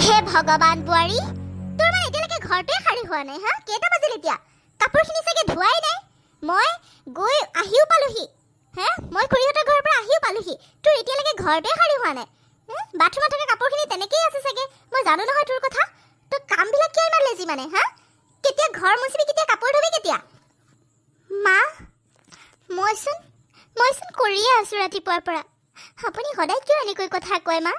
হে ভগৱান বুৱাৰী তোৰ মানে এতিয়ালৈকে ঘৰটোৱে সাৰি হোৱা নাই হা কেইটা বাজিল এতিয়া কাপোৰখিনি চাগে ধোৱাই নাই মই গৈ আহিও পালোহি হে মই খুৰীহঁতৰ ঘৰৰ পৰা আহিও পালোহি তোৰ এতিয়ালৈকে ঘৰটোৱে সাৰি হোৱা নাই বাথৰুমত থকা কাপোৰখিনি তেনেকেই আছে চাগে মই জানো নহয় তোৰ কথা তোৰ কামবিলাক কিয় ইমান লেজি মানে হা কেতিয়া ঘৰ মুচিবি কেতিয়া কাপোৰ ধুবি কেতিয়া মা মইচোন কৰিয়ে আছোঁ ৰাতিপুৱাৰ পৰা আপুনি সদায় কিয় এনেকৈ কথা কয় মা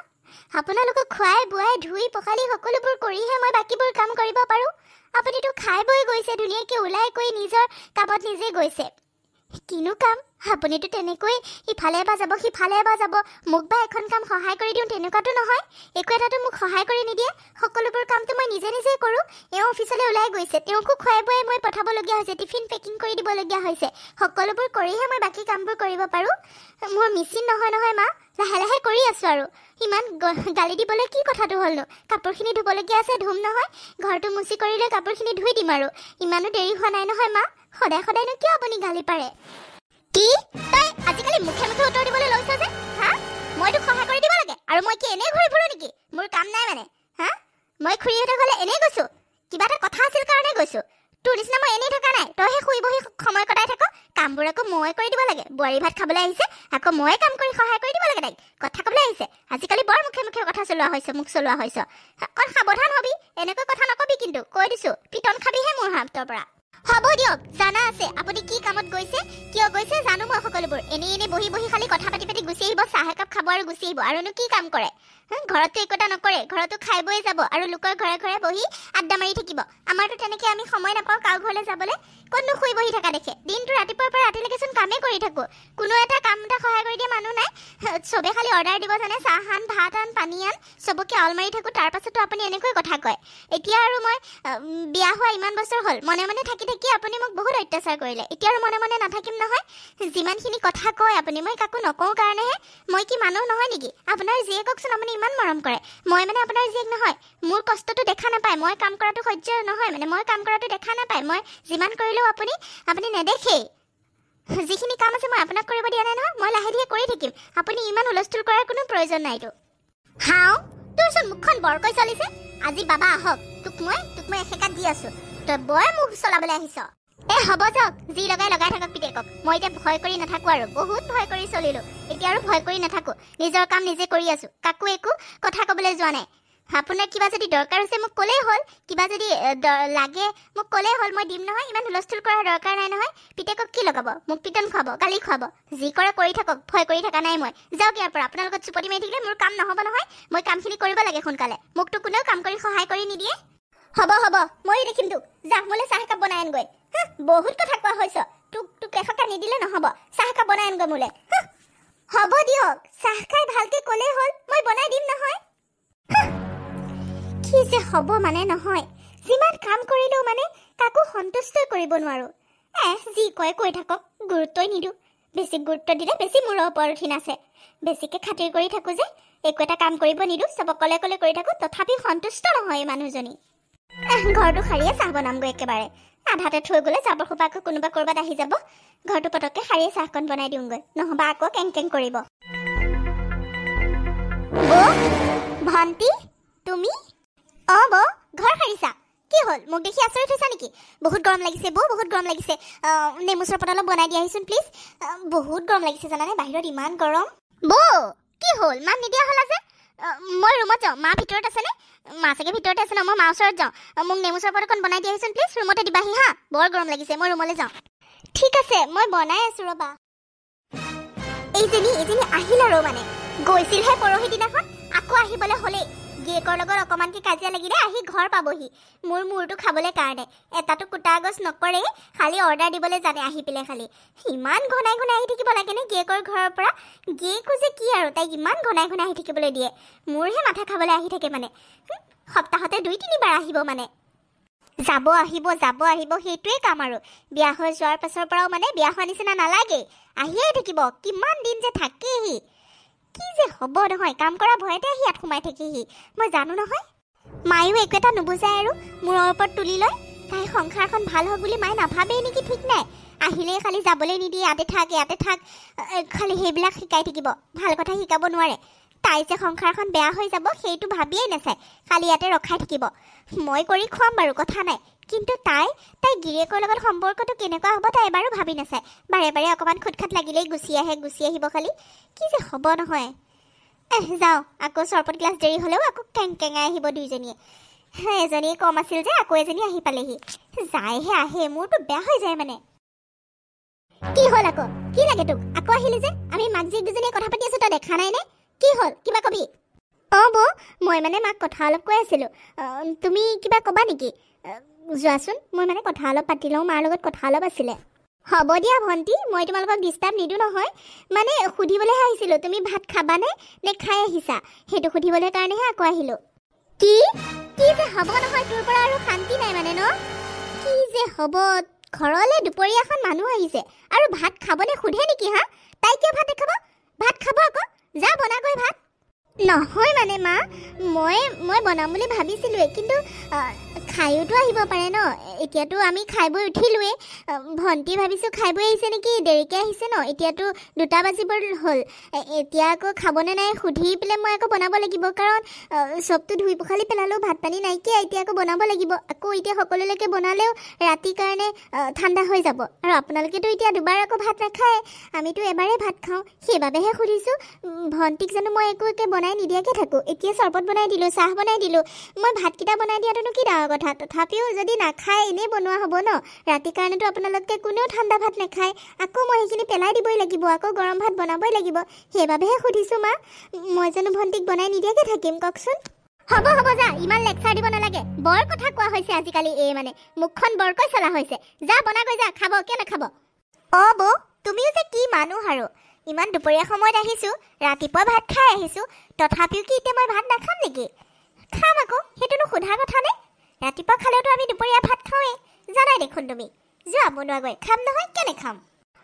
আপোনালোকক খুৱাই বুৱাই ধুই পখালি সকলোবোৰ কৰিহে মই বাকীবোৰ কাম কৰিব পাৰোঁ আপুনিতো খাই বৈ গৈছে ধুনীয়াকৈ ওলাই কৈ নিজৰ কামত নিজে গৈছে কিনো কাম আপুনিতো তেনেকৈ ইফালে এবাৰ যাব সিফালে এবাৰ যাব মোক বা এখন কাম সহায় কৰি দিওঁ তেনেকুৱাতো নহয় একো এটাতো মোক সহায় কৰি নিদিয়ে সকলোবোৰ কামটো মই নিজে নিজেই কৰোঁ এওঁ অফিচলৈ ওলাই গৈছে তেওঁকো খুৱাই বুৱাই মই পঠাবলগীয়া হৈছে টিফিন পেকিং কৰি দিবলগীয়া হৈছে সকলোবোৰ কৰিহে মই বাকী কামবোৰ কৰিব পাৰোঁ মোৰ মেচিন নহয় মা লাহে লাহে কৰি আছোঁ আৰু ইমান গালি দিবলৈ কি কথাটো হ'লনো কাপোৰখিনি ধুবলগীয়া আছে ধুম নহয় ঘৰটো মুচি কৰি লৈ কাপোৰখিনি ধুই দিম আৰু ইমানো দেৰি হোৱা নাই নহয় মা সদায়নো কিয় আপুনি গালি পাৰে কি তই আজিকালি মুখে উত্তৰ দিবলৈ লৈছ যে হা মই তোক সহায় কৰি দিব লাগে আৰু মই কি এনেই ঘূৰি ফুৰোঁ নেকি মোৰ কাম নাই মানে হা মই খুৰীহঁতৰ ঘৰলৈ এনেই গৈছোঁ কিবা এটা কথা আছিল কাৰণে গৈছোঁ তোৰ নিচিনা মই এনেই থকা নাই তইহে শুই বহি সময় কটাই থাক কামবোৰ আকৌ মই কৰি দিব লাগে বোৱাৰী ভাত খাবলৈ আহিছে আকৌ ময়ে কাম কৰি সহায় কৰি দিব লাগে তাইক কথা ক'বলৈ আহিছে আজিকালি বৰ মুখে কথা চলোৱা হৈছে মোক চলোৱা হৈছে অকণ সাৱধান হবি এনেকৈ কথা নকবি কিন্তু কৈ দিছোঁ পিটন খাবিহে মোৰ হাতৰ পৰা হ'ব দিয়ক জানা আছে আপুনি কি কামত গৈছে কিয় গৈছে জানো মই সকলোবোৰ এনেই বহি খালি কথা পাতি গুচি আহিব চাহ একাপ খাব আৰু গুচি আহিব আৰুনো কি কাম কৰে ঘৰতো একোটা নকৰে ঘৰতো খাই বৈ যাব আৰু লোকৰ ঘৰে বহি আড্ডা মাৰি থাকিব আমাৰতো তেনেকৈ আমি সময় নাপাওঁ কাৰো ঘৰলৈ যাবলৈ ক'তনো শুই বহি থকা দেখে দিনটো ৰাতিপুৱাৰ পৰা ৰাতিলৈকেচোন কামেই কৰি থাকোঁ কোনো এটা কাম এটা সহায় কৰি দিয়া মানুহ নাই চবে খালি অৰ্ডাৰ দিব জানে চাহ আন ভাত আন পানী আন চবকে আল মাৰি থাকোঁ তাৰ পাছতো আপুনি এনেকৈ কথা কয় এতিয়া আৰু মই বিয়া হোৱা ইমান বছৰ হ'ল মনে থাকি আপুনি মোক বহুত অত্যাচাৰ কৰিলে এতিয়া আৰু মনে নাথাকিম নহয় যিমানখিনি কথা কয় আপুনি মই কাকো নকওঁ কাৰণেহে মই কি মানুহ নহয় নেকি আপোনাৰ যিয়ে কওকচোন আপুনি ইমান মৰম কৰে মই মানে আপোনাৰ জীয়েক নহয় মোৰ কষ্টটো দেখা নাপায় মই কাম কৰাটো সহ্য নহয় মানে মই কাম কৰাটো দেখা নাপায় মই যিমান কৰিলেও আপুনি নেদেখেই যিখিনি কাম আছে মই আপোনাক কৰিব দিয়া নাই নহয় মই লাহে ধীৰে কৰি থাকিম আপুনি ইমান হুলস্থুল কৰাৰ কোনো প্ৰয়োজন নাইতো হাও তোৰচোন মুখখন বৰকৈ চলিছে আজি বাবা আহক তোক মই এসেকাত দি আছোঁ তই বৰ মুখ চলাবলৈ আহিছ হ'ব যাওক যি লগাই থাকক পিতেকক মই এতিয়া ভয় কৰি নাথাকোঁ আৰু বহুত ভয় কৰি চলিলোঁ এতিয়া আৰু ভয় কৰি নাথাকোঁ নিজৰ কাম নিজে কৰি আছোঁ কাকো একো কথা ক'বলৈ যোৱা নাই আপোনাৰ কিবা যদি দৰকাৰ হৈছে মোক ক'লেই হ'ল কিবা যদি লাগে মোক ক'লেই হ'ল মই দিম নহয় ইমান হুলস্থুল কৰাৰ দৰকাৰ নাই নহয় পিতেকক কি লগাব মোক পিটন খুৱাব গালি খুৱাব যি কৰে কৰি থাকক ভয় কৰি থকা নাই মই যাওক ইয়াৰ পৰা আপোনাৰ লগত চুপতি মাৰি থাকিলে মোৰ কাম নহ'ব নহয় মই কামখিনি কৰিব লাগে সোনকালে মোকতো কোনেও কাম কৰি সহায় কৰি নিদিয়ে হ'ব ময়ো দেখিম তোক যা মোলৈ চাহ একাপ বনাই আনগৈ বহুত কথা কোৱা হৈছ তোক এসকা নিদিলে নহ'ব চাহ একাপ বনাই আনগৈ মোলৈ হ'ব দিয়ক চাহ খাই ভালকৈ ক'লেই হ'ল মই বনাই দিম নহয় কি যে হ'ব মানে নহয় যিমান কাম কৰিলেও মানে কাকো সন্তুষ্টই কৰিব নোৱাৰোঁ যি কয় কৈ থাকক গুৰুত্বই নিদিওঁ বেছি গুৰুত্ব দিলে বেছি মূৰৰ ওপৰত উঠি নাচে বেছিকৈ খাতিৰ কৰি থাকোঁ যে একো এটা কাম কৰিব নিদিওঁ চব অকলে কৰি থাকোঁ তথাপি সন্তুষ্ট নহয় এই মানুহজনী ঘৰটো সাৰিয়ে চাহ বনামগৈ একেবাৰে আধাতে থৈ গ'লে জাবৰ সোপা আকৌ কোনোবা ক'ৰবাত আহি যাব ঘৰটো পটককৈ সাৰিয়ে চাহকণ বনাই দিওঁগৈ নহ'বা আকৌ কেং কৰিব ভণ্টি তুমি বৌ ঘৰ সাৰিছা কি হ'ল মোক দেখি আচৰিত হৈছা নেকি বহুত গৰম লাগিছে বহুত গৰম লাগিছে নেমু চৰবত অলপ বনাই দি আহিছোন প্লিজ বহুত গৰম লাগিছে জানানে বাহিৰত ইমান গৰম কি হ'ল মাত নিদিয়া হ'লা যে মই ৰুমত যাওঁ মা ভিতৰত আছেনে মা চাগে ভিতৰতে আছে ন মই মা ওচৰত যাওঁ মোক নেমু চৰবত অকণ বনাই দি আহিছোন প্লিজ ৰুমতে দিবাহি হা বৰ গৰম লাগিছে মই ৰুমলৈ যাওঁ ঠিক আছে মই বনাই আছোঁ ৰ'বা এইজনী আহিল আৰু মানে গৈছিলহে পৰহি দিনাখন আকৌ আহিবলৈ হ'লেই গিয়েকৰ লগত অকণমানকৈ কাজিয়া লাগিলে আহি ঘৰ পাবহি মোৰ মূৰটো খাবলৈ কাৰণে এটাতো কুটা গছ নকৰে খালি অৰ্ডাৰ দিবলৈ জানে আহি পেলাই খালি ইমান ঘনাই আহি থাকিব লাগেনে গিয়েকৰ ঘৰৰ পৰা গিয়েকো যে কি আৰু তাইক ইমান ঘনাই আহি থাকিবলৈ দিয়ে মোৰহে মাথা খাবলৈ আহি থাকে মানে সপ্তাহতে 2-3 বাৰ আহিব মানে যাব আহিব সেইটোৱে কাম আৰু বিয়া হৈ যোৱাৰ পাছৰ পৰাও মানে বিয়া হোৱা নিচিনা নালাগে আহিয়ে থাকিব কিমান দিন যে থাকেহি কি যে হ'ব নহয় কাম কৰা ভয়তে আহি ইয়াত সোমাই থাকেহি মই জানো নহয় মায়েও একো এটা নুবুজায় আৰু মূৰৰ ওপৰত তুলি লয় তাইৰ সংসাৰখন ভাল হওক বুলি মায়ে নাভাবেই নেকি ঠিক নাই আহিলেই খালি যাবলৈ নিদিয়ে ইয়াতে থাক খালি সেইবিলাক শিকাই থাকিব ভাল কথা শিকাব নোৱাৰে তাই যে সংসাৰখন বেয়া হৈ যাব সেইটো ভাবিয়েই নাচায়, খালি ইয়াতে ৰখাই থাকিব। মই কৰি খুৱাম বাৰু, কথা নাই, কিন্তু তাই গিৰিয়েকৰ লগত সম্পৰ্কটো কেনেকুৱা হ'ব তাই এবাৰো ভাবি নাচায়। বাৰে বাৰে অকণমান খুটখাট লাগিলেই গুচি আহিব খালি। কি যে হ'ব নহয়। যাওঁ, আকৌ চৰবত গ্লাছ দেৰি হ'লেও আকৌ কেংকেঙাই আহিব দুইজনীয়ে। এজনীয়ে কম আছিল যে আকৌ এজনী আহি পালেহি। যায়হে আহে, মোৰতো বেয়া হৈ যায় মানে। কি হ'ল আকৌ? কি লাগে তোক? আকৌ আহিলি যে? আমি মাক জীয়েক দুজনীয়ে কথা পাতি আছো, তই দেখা নাই নে? কি হ'ল, কিবা কবি? বৌ, মই মানে মাক কথা অলপ কৈ আছিলোঁ। তুমি কিবা ক'বা নেকি? যোৱাচোন, মই মানে কথা অলপ পাতি লওঁ, মাৰ লগত কথা অলপ আছিলে। হ'ব দিয়া ভণ্টি, মই তোমালোকক ডিষ্টাৰ্ব নিদিওঁ নহয়। মানে সুধিবলৈহে আহিছিলোঁ, তুমি ভাত খাবানে নে খাই আহিছা? সেইটো সুধিবলৈ কাৰণেহে আকৌ আহিলোঁ। কি যে হ'ব নহয়, তোৰ পৰা আৰু শান্তি নাই মানে ন? কি যে হ'ব, ঘৰলৈ দুপৰীয়াখন মানুহ আহিছে আৰু ভাত খাবনে সোধে নেকি? হা, তাই কিয় ভাত নাখাব? ভাত খাব আকৌ, যা বনাগৈ ভাত। নহয় মানে মা, মই বনাম বুলি ভাবিছিলোঁৱে, কিন্তু খায়োতো আহিব পাৰে ন। এতিয়াতো আমি খাই বৈ উঠিলোৱেই। ভণ্টি ভাবিছোঁ খাই বৈ আহিছে নেকি, দেৰিকৈ আহিছে ন। এতিয়াতো 2টা বাজিবৰ হ'ল। এতিয়া আকৌ খাবনে নাই সুধি পেলাই মই আকৌ বনাব লাগিব, কাৰণ চবটো ধুই পখালি পেলালেও ভাত পানী নাইকিয়া, এতিয়া আকৌ বনাব লাগিব। আকৌ এতিয়া সকলোলৈকে বনালেও ৰাতিৰ কাৰণে ঠাণ্ডা হৈ যাব। আৰু আপোনালোকেতো এতিয়া দুবাৰ আকৌ ভাত নাখায়, আমিতো এবাৰেই ভাত খাওঁ, সেইবাবেহে সুধিছোঁ। ভণ্টিক জানো মই একোকে বনাই নিদিয়াকৈ থাকোঁ? এতিয়া চৰবত বনাই দিলোঁ, চাহ বনাই দিলোঁ, মই ভাতকেইটা বনাই দিয়াটোনো কি ডাঙৰ কথা। তথাপিও যদি নাখায়, এনেই বনোৱা হ'ব ন। ৰাতিৰ কাৰণেতো আপোনালোকে কোনেও ঠাণ্ডা ভাত নাখায়, আকৌ মই সেইখিনি পেলাই দিবই লাগিব, আকৌ গৰম ভাত বনাবই লাগিব। সেইবাবেহে সুধিছোঁ মা, মই জানো ভণ্টিক বনাই নিদিয়াকৈ থাকিম কওকচোন? হ'ব যা, ইমান লেকচাৰ দিব নালাগে। বৰ কথা কোৱা হৈছে আজিকালি, মানে মুখখন বৰকৈ চলা হৈছে। যা বনাগৈ যা, খাব কিয় নাখাব? বৌ, তুমিও যে কি মানুহ আৰু। ইমান দুপৰীয়া সময়ত আহিছোঁ, ৰাতিপুৱা ভাত খাই আহিছোঁ, তথাপিও কি এতিয়া মই ভাত নাখাম নেকি? খাম আকৌ, সেইটোনো সোধাৰ কথা নে? ৰাতিপুৱা খালেওতো আমি দুপৰীয়া ভাত খাওঁৱেই, জানাই দেখোন তুমি। যোৱা বনোৱাগৈ, খাম নহয়, কেনে খাম?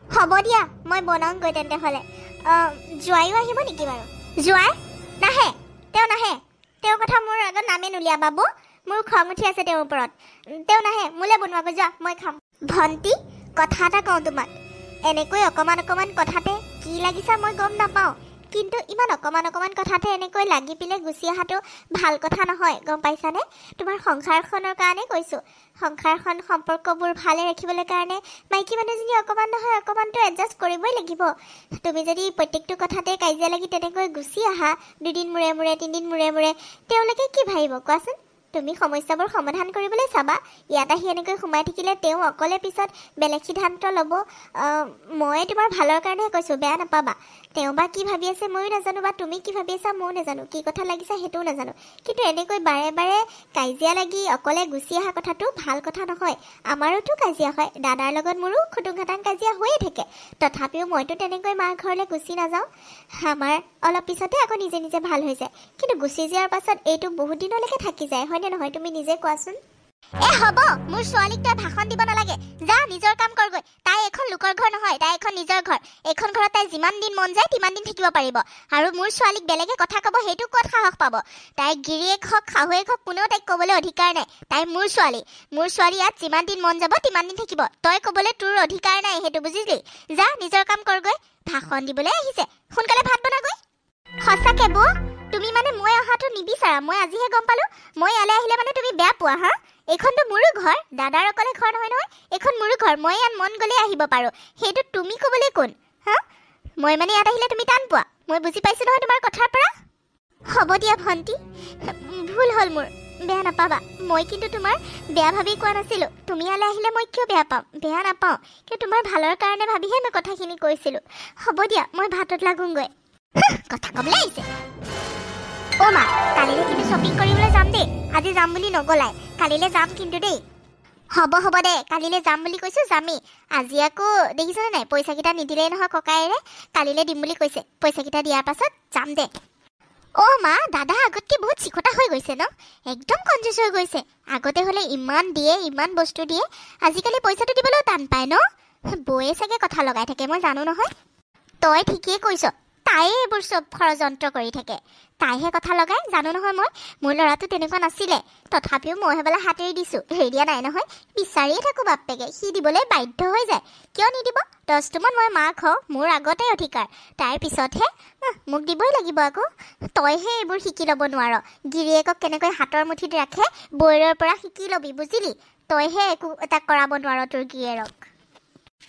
হ'ব দিয়া, মই বনাওঁগৈ তেন্তে হ'লে। জোৱাইও আহিব নেকি বাৰু? জোৱাই নাহে, তেওঁ নাহে। তেওঁৰ কথা মোৰ আগত নামে নুলিয়াবা বৌ, মোৰ খং উঠি আছে তেওঁৰ ওপৰত। তেওঁ নাহে, মোলৈ বনোৱাগৈ, যোৱা, মই খাম। ভণ্টি, কথা এটা কওঁ তোমাক। এনেকৈ অকণমান কথাতে কি লাগিছা মই গম নাপাওঁ, কিন্তু ইমান অকণমান কথাতে এনেকৈ লাগি পেলাই গুচি অহাটো ভাল কথা নহয়, গম পাইছানে? তোমাৰ সংসাৰখনৰ কাৰণে কৈছোঁ। সংসাৰখন সম্পৰ্কবোৰ ভালে ৰাখিবলৈ কাৰণে মাইকী মানুহজনী অকণমান নহয় অকণমানটো এডজাষ্ট কৰিবই লাগিব। তুমি যদি প্ৰত্যেকটো কথাতে কাজিয়া লাগি তেনেকৈ গুচি আহা, 2 দিন মূৰে মূৰে, 3 দিন মূৰে মূৰে, তেওঁলোকে কি ভাবিব কোৱাচোন? তুমি সমস্যাবোৰ সমাধান কৰিবলৈ চাবা। ইয়াত আহি এনেকৈ সোমাই থাকিলে তেওঁ অকলে পিছত বেলেগ সিদ্ধান্ত ল'ব। মই তোমাৰ ভালৰ কাৰণেহে কৈছোঁ, বেয়া নাপাবা। তেওঁ বা কি ভাবি আছে ময়ো নাজানো, বা তুমি কি ভাবি আছা ময়ো নাজানো, কি কথা লাগিছা সেইটোও নাজানো। কিন্তু এনেকৈ বাৰে বাৰে কাজিয়া লাগি অকলে গুচি অহা কথাটো ভাল কথা নহয়। আমাৰোতো কাজিয়া হয়, দাদাৰ লগত মোৰো খুটুং খাটাং কাজিয়া হৈয়ে থাকে, তথাপিও মইতো তেনেকৈ মাৰ ঘৰলৈ গুচি নাযাওঁ। আমাৰ অলপ পিছতে আকৌ নিজে নিজে ভাল হৈ যায়, কিন্তু গুচি যোৱাৰ পাছত এইটো বহুত দিনলৈকে থাকি যায়, হয়নে নহয়? তুমি নিজে কোৱাচোন। হ'ব, মোৰ ছোৱালীক তই ভাষণ দিব নালাগে, যা নিজৰ কাম কৰগৈ। তাই এখন লোকৰ ঘৰ নহয়, তাই এখন নিজৰ ঘৰ। এইখন ঘৰত তাই যিমান দিন মন যায় তিমান দিন থাকিব পাৰিব। আৰু মোৰ ছোৱালীক বেলেগে কথা ক'ব, সেইটো ক'ত সাহস পাব? তাইৰ গিৰিয়েক হওক শাহুৱেক হওক, কোনেও তাইক ক'বলৈ অধিকাৰ নাই। তাই মোৰ ছোৱালী ইয়াত যিমান দিন মন যাব তিমান দিন থাকিব। তই ক'বলৈ তোৰ অধিকাৰ নাই, সেইটো বুজিলি? যা নিজৰ কাম কৰগৈ। ভাষণ দিবলৈ আহিছে, সোনকালে ভাত বনাগৈ। সঁচাকে বৌ, তুমি মানে মই অহাটো নিবিচাৰা, মই আজিহে গম পালোঁ। মই ইয়ালৈ আহিলে মানে তুমি বেয়া পোৱা? হা, এইখনতো মোৰো ঘৰ, দাদাৰ অকলে ঘৰ নহয় নহয়, এইখন মোৰো ঘৰ। মই ইয়াত মন গ'লেই আহিব পাৰোঁ, সেইটো তুমি ক'বলৈ কোন? হা, মই মানে ইয়াত আহিলে তুমি টান পোৱা, মই বুজি পাইছোঁ নহয় তোমাৰ কথাৰ পৰা। হ'ব দিয়া ভণ্টি, ভুল হ'ল মোৰ, বেয়া নাপাবা। মই কিন্তু তোমাৰ বেয়া ভাবি কোৱা নাছিলোঁ। তুমি ইয়ালৈ আহিলে মই কিয় বেয়া পাম? বেয়া নাপাওঁ, কিন্তু তোমাৰ ভালৰ কাৰণে ভাবিহে মই কথাখিনি কৈছিলোঁ। হ'ব দিয়া, মই ভাতত লাগোংগৈ। কথা ক'বলৈ আহিছে। মা, কালিলৈ কিন্তু শ্বপিং কৰিবলৈ যাম দেই। আজি যাম বুলি নগ'লাই, কালিলৈ যাম কিন্তু দেই। হ'ব দে, কালিলৈ যাম বুলি কৈছোঁ, যামেই। আজি আকৌ দেখিছনে নাই, পইচাকেইটা নিদিলেই নহয় ককায়েৰে, কালিলৈ দিম বুলি কৈছে। পইচাকেইটা দিয়াৰ পাছত যাম দে। মা, দাদা আগতকৈ বহুত চিকটা হৈ গৈছে ন? একদম কনজুচ হৈ গৈছে। আগতে হ'লে ইমান দিয়ে, ইমান বস্তু দিয়ে, আজিকালি পইচাটো দিবলৈও টান পায় ন? বৌয়ে চাগে কথা লগাই থাকে, মই জানো নহয়। তই ঠিকেই কৈছ, তাইয়ে এইবোৰ চব ষড়যন্ত্ৰ কৰি থাকে। তাইহে কথা লগাই, জানো নহয় মই। মোৰ ল'ৰাটো তেনেকুৱা নাছিলে, তথাপিও মই সেইবেলা হাত এৰি দিছোঁ। হেৰি দিয়া নাই নহয়, বিচাৰিয়ে থাকোঁ বাপেকে, সি দিবলৈ বাধ্য হৈ যায়। কিয় নিদিব? 10টোমান মই মাক হওঁ, মোৰ আগতে অধিকাৰ, তাৰ পিছতহে মোক দিবই লাগিব আকৌ। তইহে এইবোৰ শিকি ল'ব নোৱাৰ। গিৰিয়েকক কেনেকৈ হাতৰ মুঠিত ৰাখে বৈৰৰ পৰা শিকি ল'বি, বুজিলি? তইহে একো এটা কৰাব নোৱাৰ তোৰ গিৰিয়েৰক।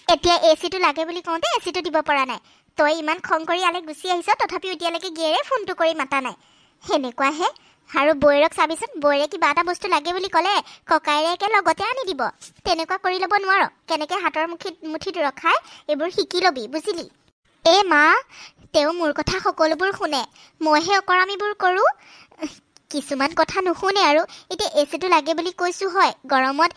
এতিয়া এচিটো লাগে বুলি কওঁতে এচিটো দিব পৰা নাই। তই ইমান খং কৰি ইয়ালৈ গুচি আহিছ, তথাপিও এতিয়ালৈকে গিয়েৰে ফোনটো কৰি মাতা নাই। সেনেকুৱাহে। আৰু বৈৰক চাবিচোন, বৈৰে কিবা এটা বস্তু লাগে বুলি ক'লে ককায়েকে লগতে আনি দিব। তেনেকুৱা কৰি ল'ব নোৱাৰ। কেনেকৈ হাতৰ মুঠিত ৰখাই এইবোৰ শিকি ল'বি, বুজিলি? মা, তেওঁ মোৰ কথা সকলোবোৰ শুনে, মইহে অকৰামীবোৰ কৰোঁ। কিছুমান কথা নুশুনে। আৰু এতিয়া এচিটো লাগে বুলি কৈছোঁ হয়, গৰমত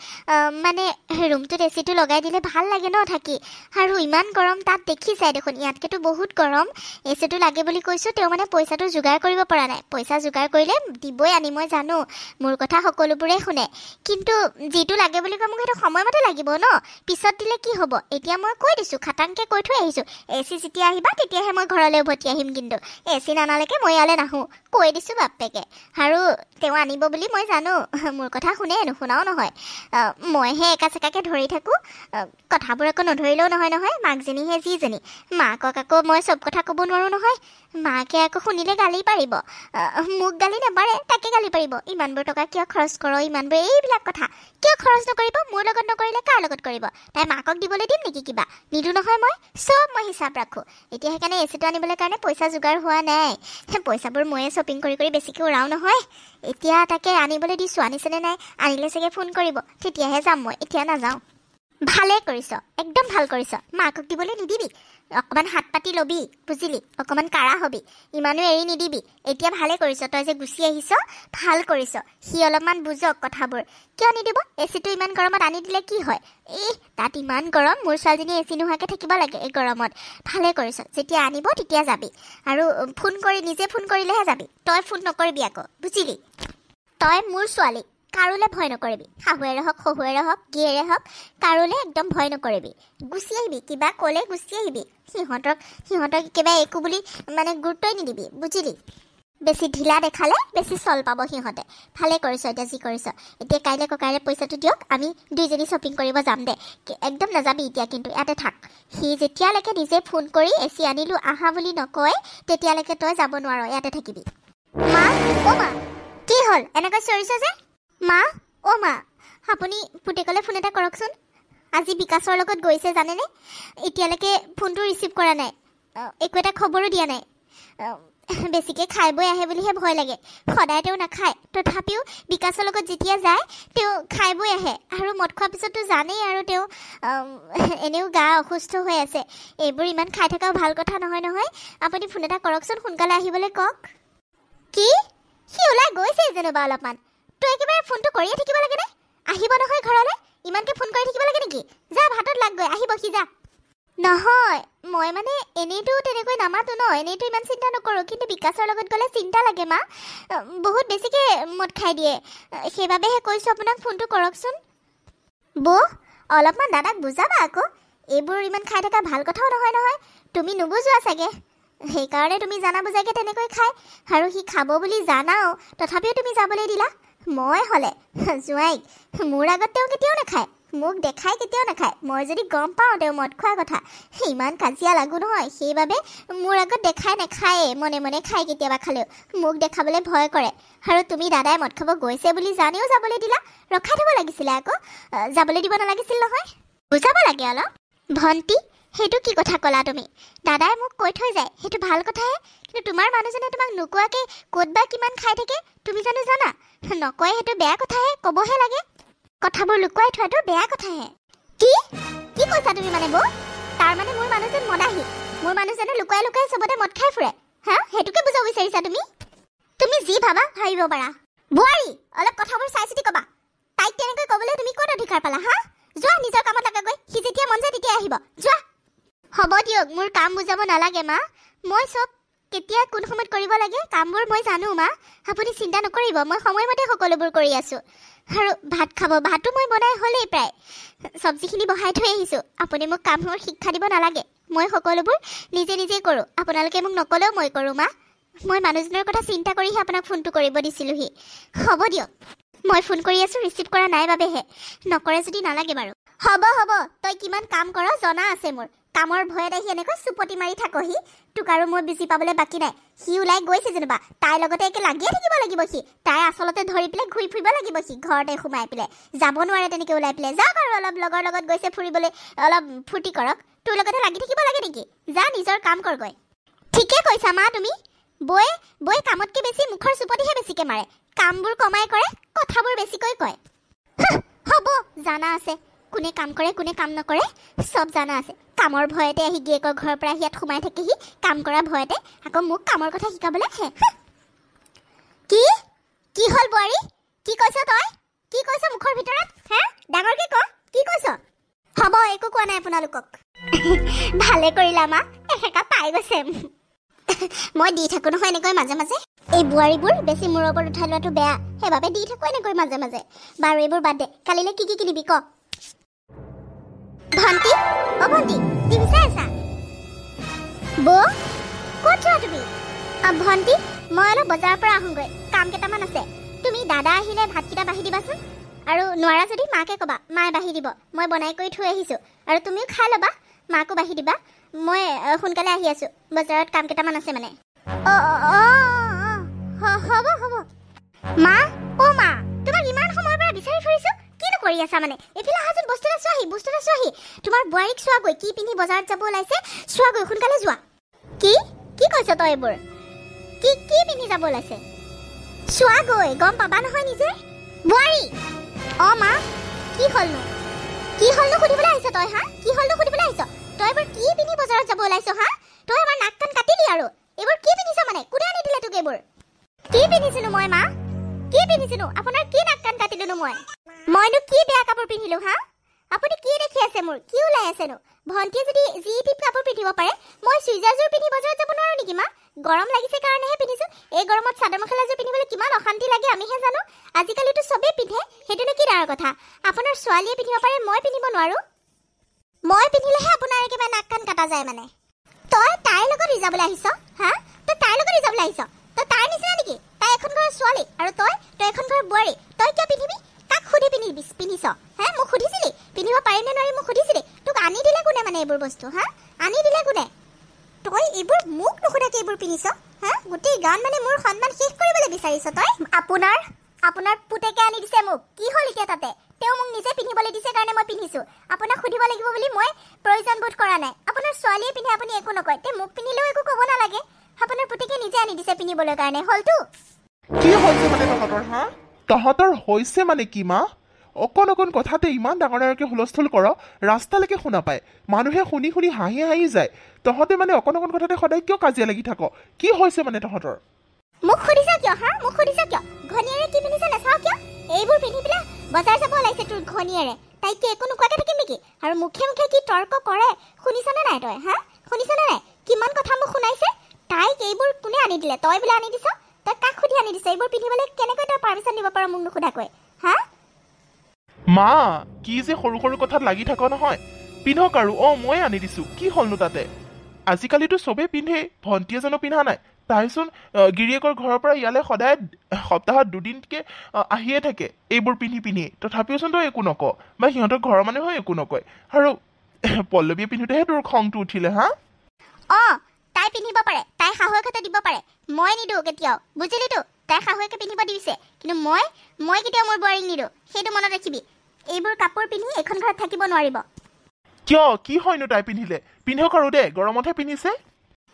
মানে ৰুমটোত এচিটো লগাই দিলে ভাল লাগে ন থাকি। আৰু ইমান গৰম তাত দেখিছাই দেখোন, ইয়াতকেতো বহুত গৰম। এচিটো লাগে বুলি কৈছোঁ, তেওঁ মানে পইচাটো যোগাৰ কৰিব পৰা নাই। পইচা যোগাৰ কৰিলে দিবই আনি, মই জানো। মোৰ কথা সকলোবোৰে শুনে। কিন্তু যিটো লাগে বুলি কয় মোক সেইটো সময়মতে লাগিব ন। পিছত দিলে কি হ'ব? এতিয়া মই কৈ দিছোঁ, খাটাংকৈ কৈ থৈ আহিছোঁ, এচি যেতিয়া আহিবা তেতিয়াহে মই ঘৰলৈ উভতি আহিম। কিন্তু এচি নানালৈকে মই ইয়ালৈ নাহোঁ, কৈ দিছোঁ বাপেকে। আৰু তেওঁ আনিব বুলি মই জানো। মোৰ কথা শুনে, নুশুনাও নহয়। মইহে একা চেকাকৈ ধৰি থাকোঁ। কথাবোৰ আকৌ নধৰিলেও নহয় নহয়। মাকজনীহে যিজনী, মাকক আকৌ মই চব কথা ক'ব নোৱাৰোঁ নহয়। মাকে আকৌ শুনিলে গালি পাৰিব। মোক গালি নাপাৰে, তাকে গালি পাৰিব। ইমানবোৰ টকা কিয় খৰচ কৰ, ইমানবোৰ এইবিলাক কথা কিয় খৰচ নকৰিব? মোৰ লগত নকৰিলে কাৰ লগত কৰিব? তাই মাকক দিবলৈ দিম নেকি কিবা? নিদোঁ নহয় মই, চব মই হিচাপ ৰাখোঁ। এতিয়া সেইকাৰণে এচিটো আনিবলৈ কাৰণে পইচা যোগাৰ হোৱা নাই। পইচাবোৰ ময়ে শ্বপিং কৰি বেছিকৈ উৰাওঁ নহয়। এতিয়া তাকে আনিবলৈ দিছোঁ, আনিছেনে নাই? আনিলে চাগে ফোন কৰিব, তেতিয়াহে যাম মই, এতিয়া নাযাওঁ। ভালে কৰিছ, একদম ভাল কৰিছ। মাকক দিবলৈ নিদিবি, অকণমান হাত পাতি ল'বি, বুজিলি? অকণমান কাঢ়া হ'বি, ইমানো এৰি নিদিবি। এতিয়া ভালে কৰিছ, তই যে গুচি আহিছ, ভাল কৰিছ। সি অলপমান বুজক কথাবোৰ। কিয় নিদিব? এচিটো ইমান গৰমত আনি দিলে কি হয়? তাত ইমান গৰম, মোৰ ছোৱালীজনী এচি নোহোৱাকৈ থাকিব লাগে এই গৰমত। ভালে কৰিছ, যেতিয়া আনিব তেতিয়া যাবি। আৰু নিজে ফোন কৰিলেহে যাবি, তই ফোন নকৰিবি আকৌ, বুজিলি? তই মোৰ ছোৱালী, কাৰোলৈ ভয় নকৰিবি। শাহুৱেৰে হওক, শহুৱেৰে হওক, গিয়েৰে হওক, কাৰোলৈ একদম ভয় নকৰিবি। গুচি আহিবি, কিবা ক'লে গুচি আহিবি। সিহঁতক কিবা একো বুলি মানে গুৰুত্বই নিদিবি, বুজিলি? বেছি ঢিলা দেখালে বেছি চল পাব সিহঁতে। ভালে কৰিছ এতিয়া যি কৰিছ। এতিয়া কাইলৈ ককাইলৈ পইচাটো দিয়ক, আমি দুইজনী শ্বপিং কৰিব যাম দে। একদম নাযাবি এতিয়া, কিন্তু ইয়াতে থাক। সি যেতিয়ালৈকে নিজে ফোন কৰি এচি আনিলোঁ আহা বুলি নকয়, তেতিয়ালৈকে তই যাব নোৱাৰ, ইয়াতে থাকিবি। মা, মা, কি হ'ল এনেকৈ চিঞৰিছ যে? মা, মা, আপুনি পুতেকলৈ ফোন এটা কৰকচোন। আজি বিকাশৰ লগত গৈছে জানেনে? এতিয়ালৈকে ফোনটো ৰিচিভ কৰা নাই, একো এটা খবৰো দিয়া নাই। বেছিকৈ খাই বৈ আহে বুলিহে ভয় লাগে। সদায় তেওঁ নাখায়, তথাপিও বিকাশৰ লগত যেতিয়া যায় তেওঁ খাই বৈ আহে। আৰু মদ খোৱাৰ পিছততো জানেই, আৰু তেওঁ এনেও গা অসুস্থ হৈ আছে। এইবোৰ ইমান খাই থকাও ভাল কথা নহয় নহয়। আপুনি ফোন এটা কৰকচোন, সোনকালে আহিবলৈ কওক। কি? সি ওলাই গৈছে যেনিবা অলপমান। তই একেবাৰে ফোনটো কৰিয়ে থাকিব লাগেনে? আহিব নহয় ঘৰলৈ, ইমানকৈ ফোন কৰি থাকিব লাগে নেকি? যা ভাতত লাগগৈ, আহিব সি, যা। নহয়, মই মানে এনেইতো তেনেকৈ নামাতো ন, এনেইতো ইমান চিন্তা নকৰোঁ। কিন্তু বিকাশৰ লগত গ'লে চিন্তা লাগে মা, বহুত বেছিকৈ মদ খাই দিয়ে। সেইবাবেহে কৈছোঁ আপোনাক ফোনটো কৰকচোন। বৌ, অলপমান দাদাক বুজাবা আকৌ। এইবোৰ ইমান খাই থকা ভাল কথাও নহয় নহয়। তুমি নুবুজোৱা চাগে, সেইকাৰণে তুমি জানা বুজাকৈ তেনেকৈ খায়। আৰু সি খাব বুলি জানাও, তথাপিও তুমি যাবলৈ দিলা। মই হ'লে জোঁৱাইক, মোৰ আগত তেওঁ কেতিয়াও নাখায়, মোক দেখাই কেতিয়াও নাখায়। মই যদি গম পাওঁ তেওঁ মদ খোৱাৰ কথা, ইমান কাজিয়া লাগো নহয়। সেইবাবে মোৰ আগত দেখাই নাখায়েই, মনে মনে খায় কেতিয়াবা খালেও। মোক দেখাবলৈ ভয় কৰে। আৰু তুমি দাদাই মদ খাব গৈছে বুলি জানিও যাবলৈ দিলা। ৰখাই থ'ব লাগিছিলে আকৌ, যাবলৈ দিব নালাগিছিল নহয়। বুজাব লাগে অলপ। ভণ্টি, সেইটো কি কথা ক'লা তুমি? দাদাই মোক কৈ থৈ যায়, সেইটো ভাল কথাহে। কিন্তু তোমাৰ মানুহজনে তোমাক নোকোৱাকৈ ক'ত বা কিমান খাই থাকে, তুমি জানো জানা? নকয়, সেইটো বেয়া কথাহে, ক'বহে লাগে। কথাবোৰ লুকুৱাই থোৱাটো বেয়া কথাহে। কি কৈছা তুমি মানে বৌ? তাৰ মানে মোৰ মানুহজন মদাহী, মোৰ মানুহজনে লুকুৱাই লুকুৱাই চবতে মদ খাই ফুৰে? সেইটোকে বুজাব বিচাৰিছা তুমি? তুমি যি ভাবা ভাবিব পাৰা। বোৱাৰী, অলপ কথাবোৰ চাই চিতি ক'বা। তাইক তেনেকৈ ক'বলৈ তুমি ক'ত অধিকাৰ পালা? যোৱা নিজৰ কামত লাগাগৈ, সি যেতিয়া মন যায় তেতিয়া আহিব, যোৱা। হ'ব দিয়ক, মোৰ কাম বুজাব নালাগে মা। মই চব কেতিয়া কোন সময়ত কৰিব লাগে কামবোৰ মই জানো মা। আপুনি চিন্তা নকৰিব, মই সময়মতে সকলোবোৰ কৰি আছোঁ। আৰু ভাত খাব, ভাতো মই বনাই হ'লেই প্ৰায়। চব্জিখিনি বহাই থৈ আহিছোঁ। আপুনি মোক কামবোৰ শিক্ষা দিব নালাগে, মই সকলোবোৰ নিজে নিজে কৰোঁ আপোনালোকে মোক নকলেও মই কৰোঁ মা মই মানুহজনৰ কথা চিন্তা কৰিহে আপোনাক ফোনটো কৰিব দিছিলোহি হ'ব দিয়ক মই ফোন কৰি আছোঁ ৰিচিভ কৰা নাই বাবেহে নকৰে যদি নালাগে বাৰু হ'ব তই কিমান কাম কৰ জনা আছে মোৰ কামৰ ভয়ত আহি এনেকৈ চুপতি মাৰি থাকহি তোক আৰু মই বুজি পাবলৈ বাকী নাই সি ওলাই গৈছে যেনিবা তাইৰ লগতে একে লাগিয়ে থাকিব লাগিব সি তাই আচলতে ধৰি পেলাই ঘূৰি ফুৰিব লাগিব সি ঘৰতে সোমাই পেলাই যাব নোৱাৰে তেনেকৈ ওলাই পেলাই যাওক আৰু অলপ লগৰ লগত গৈছে ফুৰিবলৈ অলপ ফূৰ্তি কৰক তোৰ লগতে লাগি থাকিব লাগে নেকি যা নিজৰ কাম কৰগৈ ঠিকে কৈছা মা তুমি বৈ কামতকৈ বেছি মুখৰ চুপতিহে বেছিকৈ মাৰে কামবোৰ কমাই কৰে কথাবোৰ বেছিকৈ কয় হ'ব জানা আছে কোনে কাম কৰে কোনে কাম নকৰে চব জানা আছে কামৰ ভয়তে আহি গিয়েকৰ ঘৰৰ পৰা ইয়াত সোমাই থাকেহি কাম কৰা ভয়তে আকৌ মোক কামৰ কথা শিকাবলৈ আহে কি হ'ল বোৱাৰী কি কৈছ তই কি কৈছ মুখৰ ভিতৰত হে ডাঙৰকৈ ক কি কৈছ হ'ব একো কোৱা নাই আপোনালোকক ভালে কৰিলা মা এশেকা পাই গৈছে মই দি থাকোঁ নহয় এনেকৈ মাজে মাজে এই বোৱাৰীবোৰ বেছি মূৰৰ ওপৰত উঠাই লোৱাটো বেয়া সেইবাবে দি থাকোঁ এনেকৈ মাজে মাজে বাৰু এইবোৰ বাদ দে কালিলৈ কি কিনিবি ক ভণ্টি ভণ্টি টিভি চাই আছা বৌ ক'ত যোৱা তুমি ভণ্টি মই অলপ বজাৰৰ পৰা আহোঁগৈ কাম কেইটামান আছে তুমি দাদা আহিলে ভাতকেইটা বাঢ়ি দিবাচোন আৰু নোৱাৰা যদি মাকে ক'বা মায়ে বাঢ়ি দিব মই বনাই কৰি থৈ আহিছোঁ আৰু তুমিও খাই ল'বা মাকো বাঢ়ি দিবা মই সোনকালে আহি আছোঁ বজাৰত কাম কেইটামান আছে মানে হ'ব মা মা তোমাক ইমান সময়ৰ পৰা বিচাৰি ফুৰিছোঁ কিনো কৰি আছা মানে এইফালে আহাচোন বস্তু এটা চোৱাহি তোমাৰ বোৱাৰীক চোৱাগৈ কি পিন্ধি বজাৰত যাব ওলাইছে চোৱাগৈ সোনকালে যোৱা কি কৈছ তই এইবোৰ কি পিন্ধি যাব ওলাইছে চোৱাগৈ গম পাবা নহয় নিজে বোৱাৰী মা কি হ'লনো সুধিবলৈ আহিছ তই হা কি হ'লনো সুধিবলৈ আহিছ তই এইবোৰ কি পিন্ধি বজাৰত যাব ওলাইছ হা তই আমাৰ নাক কাণ কাটিলি আৰু এইবোৰ কি পিন্ধিছ মানে কোনে আনি দিলে তোক এইবোৰ কি পিন্ধিছিনো মই মা কি পিন্ধিছিনো আপোনাৰ কি নাক কাণ কাটিলোনো মইনো কি বেয়া কাপোৰ পিন্ধিলো হা আপুনি কি দেখি আছে মোৰ কি ওলাই আছেনো ভণ্টিয়ে যদি যি টিপ কাপোৰ পিন্ধিব পাৰে মই চুইজাৰযোৰ পিন্ধি বজাৰত যাব নোৱাৰো নেকি মা গৰম লাগিছে কাৰণেহে পিন্ধিছোঁ এই গৰমত চাদৰ মেখেলাযোৰ পিন্ধিবলৈ কিমান অশান্তি লাগে আমিহে জানো আজিকালিতো চবেই পিন্ধে সেইটোনো কি ডাঙৰ কথা আপোনাৰ ছোৱালীয়ে পিন্ধিব পাৰে মই পিন্ধিব নোৱাৰো মই পিন্ধিলেহে আপোনাৰ একেবাৰে নাক কাণ কাটা যায় মানে তই তাইৰ লগত ৰিজাবলৈ আহিছ হা তই তাইৰ লগত ৰিজাবলৈ আহিছ তই তাইৰ নিচিনা নেকি তাই এখন ঘৰৰ ছোৱালী আৰু তই এখন ঘৰৰ বোৱাৰী তই কিয় পিন্ধিবি কাক সুধি পিন্ধিছ হে মোক সুধিছিলি পিন্ধিব পাৰিম নে নোৱাৰি মোক সুধিছিলি তোক আনি দিলে কোনে মানে এইবোৰ বস্তু হা আনি দিলে কোনে তই এইবোৰ মোক নুসুধাকে এইবোৰ পিন্ধিছ হা গোটেই গান মানে মোৰ সন্মান শেষ কৰিবলৈ বিচাৰিছ তই আপোনাৰ পুতেকে আনি দিছে মোক কি হ'ল এতিয়া তাতে তেওঁ মোক নিজে পিন্ধিবলৈ দিছে কাৰণে মই পিন্ধিছোঁ আপোনাক সুধিব লাগিব বুলি মই প্ৰয়োজন বোধ কৰা নাই আপোনাৰ ছোৱালীয়ে পিন্ধে আপুনি একো নকয় তে মোক পিন্ধিলেও একো ক'ব নালাগে আপোনাৰ পুতেকে নিজে আনি দিছে পিন্ধিবলৈ কাৰণে হ'লতো কি হৈছে মানে তহঁতৰ হৈছে মানে কি মা অকণ কথাতে ইমান ডাঙৰকৈ হুলস্থুল কৰ ৰাস্তালৈকে শুনা পায় মানুহে শুনি হাঁহি যায় তহঁতে মানে অকণ কথাতে সদায় কিয় কাজিয়া লাগি থাক কি হৈছে মানে তহঁতৰ মোক সুধিছা কিয় ঘনীয়েৰে কি পিন্ধিছে নাচাও কিয় এইবোৰ পিন্ধি পেলাই বজাৰ যাব ওলাইছে তোৰ ঘনীয়েৰে তাই কি একো নোকোৱাকে থাকিম নেকি আৰু মুখে কি তৰ্ক কৰে শুনিছনে নাই তই হা শুনিছনে নাই কিমান কথা মোক শুনাইছে তাইক এইবোৰ কোনে আনি দিলে তই বোলে আনি দিছ তই কাক সুধি আনি দিছে এইবোৰ পিন্ধিবলৈ কেনেকৈ তই পাৰ্মিশ্যন দিব পাৰ মোক নুসুধাকৈ হা মা কি যে সৰু কথাত লাগি থাক নহয় পিন্ধক আৰু মই আনি দিছোঁ কি হ'লনো তাতে আজিকালিতো চবেই পিন্ধে ভণ্টি এজনো পিন্ধা নাই তাইচোন গিৰিয়েকৰ ঘৰৰ পৰা ইয়ালৈ সদায় সপ্তাহত দুদিনকৈ আহিয়ে থাকে এইবোৰ পিন্ধি তথাপিওচোন তই একো নক বা সিহঁতৰ ঘৰৰ মানুহে একো নকয় আৰু পল্লৱীয়ে পিন্ধোতেহে তোৰ খংটো উঠিলে হা তাই পিন্ধিব পাৰে তাই শাহুৱেকহঁতে দিব পাৰে মই নিদিওঁ কেতিয়াও বুজিলিতো তাই শাহুৱেকে পিন্ধিব দিছে কিন্তু মই কেতিয়াও মোৰ বোৱাৰীক নিদিওঁ সেইটো মনত ৰাখিবি এইবোৰ কাপোৰ পিন্ধি এখন ঘৰত থাকিব নোৱাৰিব কিয় কি হয়নো তাই পিন্ধিলে পিন্ধক আৰু দে গৰমতহে পিন্ধিছে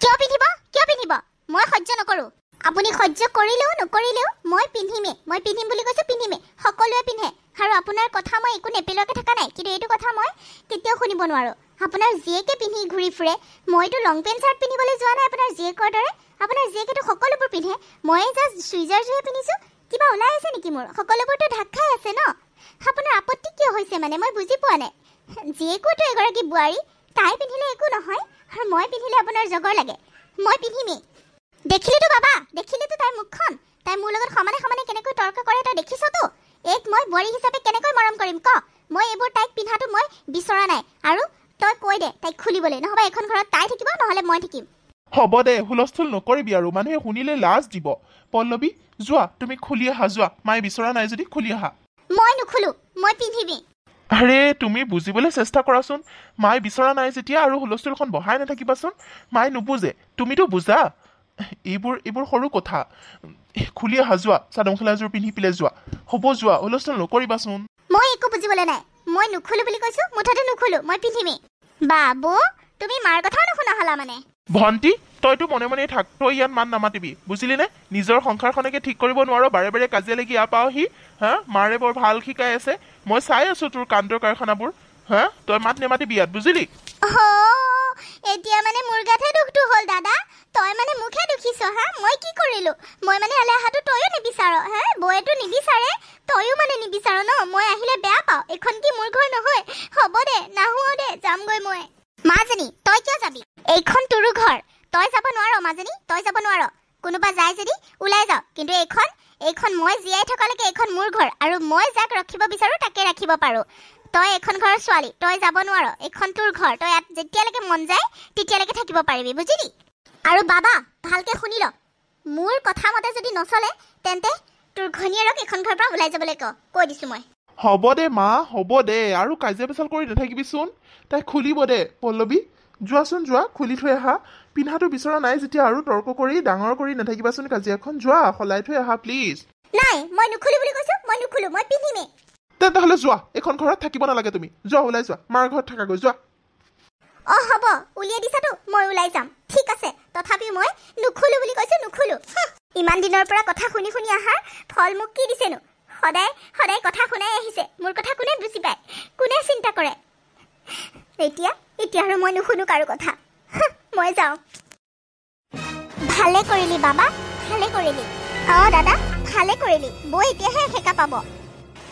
কিয় পিন্ধিব মই সহ্য নকৰোঁ আপুনি সহ্য কৰিলেও নকৰিলেও মই পিন্ধিমেই মই পিন্ধিম বুলি কৈছোঁ পিন্ধিমেই সকলোৱে পিন্ধে আৰু আপোনাৰ কথা মই একো নেপেলোৱাকৈ থকা নাই কিন্তু এইটো কথা মই কেতিয়াও শুনিব নোৱাৰোঁ আপোনাৰ জীয়েকে পিন্ধি ঘূৰি ফুৰে মইতো লং পেণ্ট চাৰ্ট পিন্ধিবলৈ যোৱা নাই আপোনাৰ জীয়েকৰ দৰে আপোনাৰ জীয়েকেতো সকলোবোৰ পিন্ধে মই জাষ্ট চুইজাৰযোৰহে পিন্ধিছোঁ কিবা ওলাই আছে নেকি মোৰ সকলোবোৰতো ঢাক খাই আছে ন আপোনাৰ আপত্তি কিয় হৈছে মানে মই বুজি পোৱা নাই জীয়েকোতো এগৰাকী বোৱাৰী তাই পিন্ধিলে একো নহয় আৰু মই পিন্ধিলে আপোনাৰ জগৰ লাগে মই পিন্ধিমেই দেখিলেতো তাইৰ মুখখন তাই মোৰ লগত সমানে কেনেকৈ তৰ্ক কৰে তই দেখিছতো মই বোৱাৰী হিচাপে কেনেকৈ মৰম কৰিম ক মই এইবোৰ তাইক পিন্ধাটো মই বিচৰা নাই আৰু তই তই কৈ দে তাইক খুলিবলৈ, নহবা এখন ঘৰত তাই থাকিব নহলে মই থাকিম। হ'ব দে, হুলস্থুল নকৰিবি আৰু, মানুহে শুনিলে লাজ দিব। পল্লৱী যোৱা, তুমি খুলি আহা, যোৱা। মায়ে বিচৰা নাই যদি খুলি আহা। মই নুখুলো, মই পিন্ধিবি। আৰে তুমি বুজিবলৈ চেষ্টা কৰাচোন। মায়ে বিচৰা নাই যেতিয়া আৰু হুলস্থুলখন বহাই নাথাকিবাচোন। মায়ে নুবুজে, তুমিতো বুজা। এইবোৰ সৰু কথা। খুলি আহা, যোৱা। চাদৰ মেখেলা এযোৰ পিন্ধি পেলাই যোৱা। হ'ব যোৱা, হুলস্থুল নকৰিবাচোন। মই একো বুজিবলৈ নাই, মই নুখুলো বুলি কৈছো, মুঠতে নুখুলো, মই পিন্ধিমেই। বাবু তুমি মাৰ কথাও নুশুনা হলা মানে। ভণ্টি তইতো মনে মনে থাক, তই ইয়াত মান নামাতিবি, বুজিলি নে? নিজৰ সংসাৰখনকে ঠিক কৰিব নোৱাৰ, বাৰে বাৰে কাজিয়া লাগি ইয়াৰ পাওহি। হা, মাৰে বৰ ভাল শিকাই আছে, মই চাই আছো তোৰ কাণ্ডৰ কাৰখানাবোৰ। হা, তই মাত নেমাতিবি ইয়াত, বুজিলি? এতিয়া মানে মোৰ গাতহে দুখটো হ'ল দাদা, তই মানে মুখে দুখিছ। হা, মই কি কৰিলো? মই মানে ইয়ালৈ অহাটো তইও নিবিচাৰ, হা, বৌয়েতো নিবিচাৰে, তইও মানে নিবিচাৰ ন? মই আহিলে বেয়া পাওঁ, এখন কি মোৰ ঘৰ নহয়? হ'ব দে, নাহো দে, যামগৈ মই। মাজনী তই কিয় যাবি? এইখন তোৰো ঘৰ, তই যাব নোৱাৰ মাজনী, তই যাব নোৱাৰ। কোনোবা যায় যদি ওলাই যাও, কিন্তু এইখন মই জীয়াই থকালৈকে এইখন মোৰ ঘৰ, আৰু মই যাক ৰাখিব বিচাৰো তাকে ৰাখিব পাৰো। তই এখন ঘৰৰ ছোৱালী, তই যাব নোৱাৰ, এইখন তোৰ ঘৰ, তই ইয়াত যেতিয়ালৈকে মন যায় তেতিয়ালৈকে থাকিব পাৰিবি, বুজিলি? আৰু বাবা ভালকে শুনি ল, মোৰ কথা মতে যদি নচলে তেন্তে তোৰ ঘনীয়েৰক এখন ঘৰৰ পৰা ওলাই যাবলৈ কৈ দিছো মই। হ'ব দে মা, হ'ব দে, আৰু কাজিয়া পেচাল কৰি নাথাকিবিচোন। তাই খুলিব দে। পল্লৱী যোৱাচোন, যোৱা, খুলি থৈ আহা। পিন্ধাটো বিচৰা নাই যেতিয়া আৰু তৰ্ক কৰি ডাঙৰ কৰি নাথাকিবাচোন কাজিয়াখন। যোৱা, সলাই থৈ আহা প্লিজ। নাই, মই নুখুলো বুলি কৈছো, মই নুখুলো, মই পিন্ধিমেই। তেতিয়াহ'লে যোৱা, এইখন ঘৰত থাকিব নালাগে তুমি। যোৱা, ওলাই যোৱা, মাৰ ঘৰত থাকাগৈ, যোৱা। হ'ব, উলিয়াই দিছাতো, মই ওলাই যাম, ঠিক আছে। তথাপি মই নুখুলো বুলি কৈছো, নুখুলো। ইমান দিনৰ পৰা কথা শুনি শুনি আহাৰ ফল মোক কি দিছেনো? সদায় সদায় কথা শুনাই আহিছে, মোৰ কথা কোনে বুজি পায়, কোনে চিন্তা কৰে? এতিয়া আৰু মই নুশুনো কাৰো কথা, মই যাওঁ। ভালে কৰিলি বাবা, ভালে কৰিলি। দাদা ভালে কৰিলি, বৌ এতিয়াহে সেকা পাব।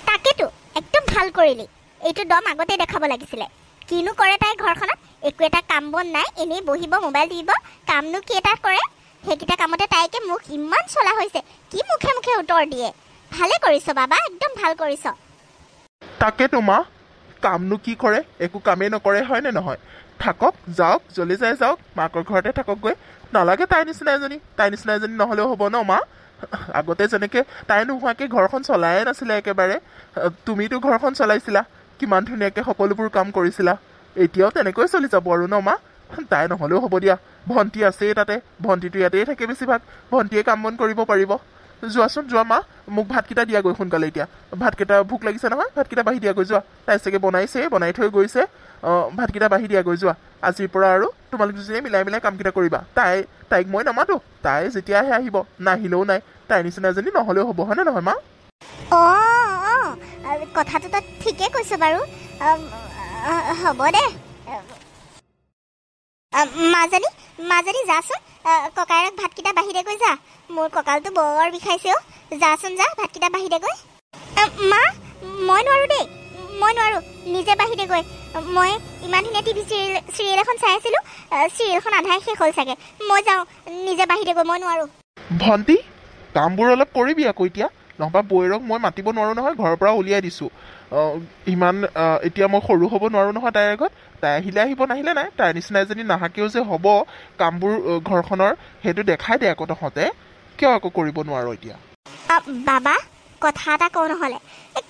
তাকেতো একদম ভাল কৰিলি, এইটো দম আগতে দেখাব লাগিছিলে। কিনো কৰে তাই ঘৰখনত? একো এটা কাম বন নাই, এনেই বহিব, মোবাইল টিপিব, কামনো কি এটা কৰে? সেইকেইটা কামতে তাইকে মুখ ইমান চলা হৈছে, কি মুখে মুখে উত্তৰ দিয়ে। ভালে কৰিছ বাবা, একদম ভাল কৰিছ। তাকেতো মা, কামনো কি কৰে? একো কামেই নকৰে, হয় নে নহয়? থাকক, যাওক, জ্বলি যাই যাওক, মাকৰ ঘৰতে থাককগৈ। নালাগে তাইৰ নিচিনা এজনী নহ'লেও হ'ব ন মা? আগতে যেনেকে তাই নোহোৱাকৈ ঘৰখন চলায়ে নাছিলে একেবাৰে। তুমিতো ঘৰখন চলাইছিলা, কিমান ধুনীয়াকৈ সকলোবোৰ কাম কৰিছিলা। এতিয়াও তেনেকৈ চলি যাব আৰু ন মা? তাই নহ'লেও হ'ব দিয়া, ভণ্টি আছেই তাতে, ভণ্টিটো ইয়াতেই থাকে বেছিভাগ, ভণ্টিয়ে কাম বন কৰিব পাৰিব। যোৱাচোন, যোৱা মা, মোক ভাতকেইটা দিয়াগৈ সোনকালে। এতিয়া ভাতকেইটা ভোক লাগিছে নহয়, ভাতকেইটা বাঢ়ি দিয়াগৈ, যোৱা। তাই চাগে বনাই থৈ গৈছে, ভাতকেইটা বাঢ়ি দিয়াগৈ, যোৱা। আজিৰ পৰা আৰু তোমালোক দুজনীয়ে মিলাই মিলাই কামকেইটা কৰিবা। তাইক মই নামাতো, তাই যেতিয়া আহে আহিব, নাহিলেও নাই। তাইৰ নিচিনা এজনী নহ'লেও হ'ব, হয়নে নহয় মা? কথাটো তই ঠিকে কৈছ বাৰু, হ'ব দে। মাজনী যাচোন, ককাইৰক ভাতকেইটা বাঢ়ি দেগৈ, যা। মোৰ কঁকালটো বৰ বিষাইছে, যাচোন, যা, ভাতকেইটা বাঢ়ি দেগৈ। মা মই নোৱাৰো দেই, মই নোৱাৰো, নিজে বাঢ়ি দেগৈ। মই ইমান ধুনীয়া টিভি চিৰিয়েল এখন চাই আছিলো, চিৰিয়েলখন আধাই শেষ হ'ল চাগে। মই যাওঁ, নিজে বাঢ়ি দেগৈ, মই নোৱাৰো। ভণ্টি কামবোৰ অলপ কৰিবি আকৌ এতিয়া, নহবা বৌয়েৰক মই মাতিব নোৱাৰো নহয়, ঘৰৰ পৰা উলিয়াই দিছো। এতিয়া মই সৰু হ'ব নোৱাৰো নহয় তাইৰ আগত। তাই আহিলে আহিব, নাহিলে নাই। তাইৰ নিচিনা এজনী নাহাকেও যে হ'ব কামবোৰ ঘৰখনৰ, সেইটো দেখাই দে আকৌ তহঁতে। কিয় আকৌ কৰিব নোৱাৰো এতিয়া? বাবা কথা এটা কওঁ নহ'লে,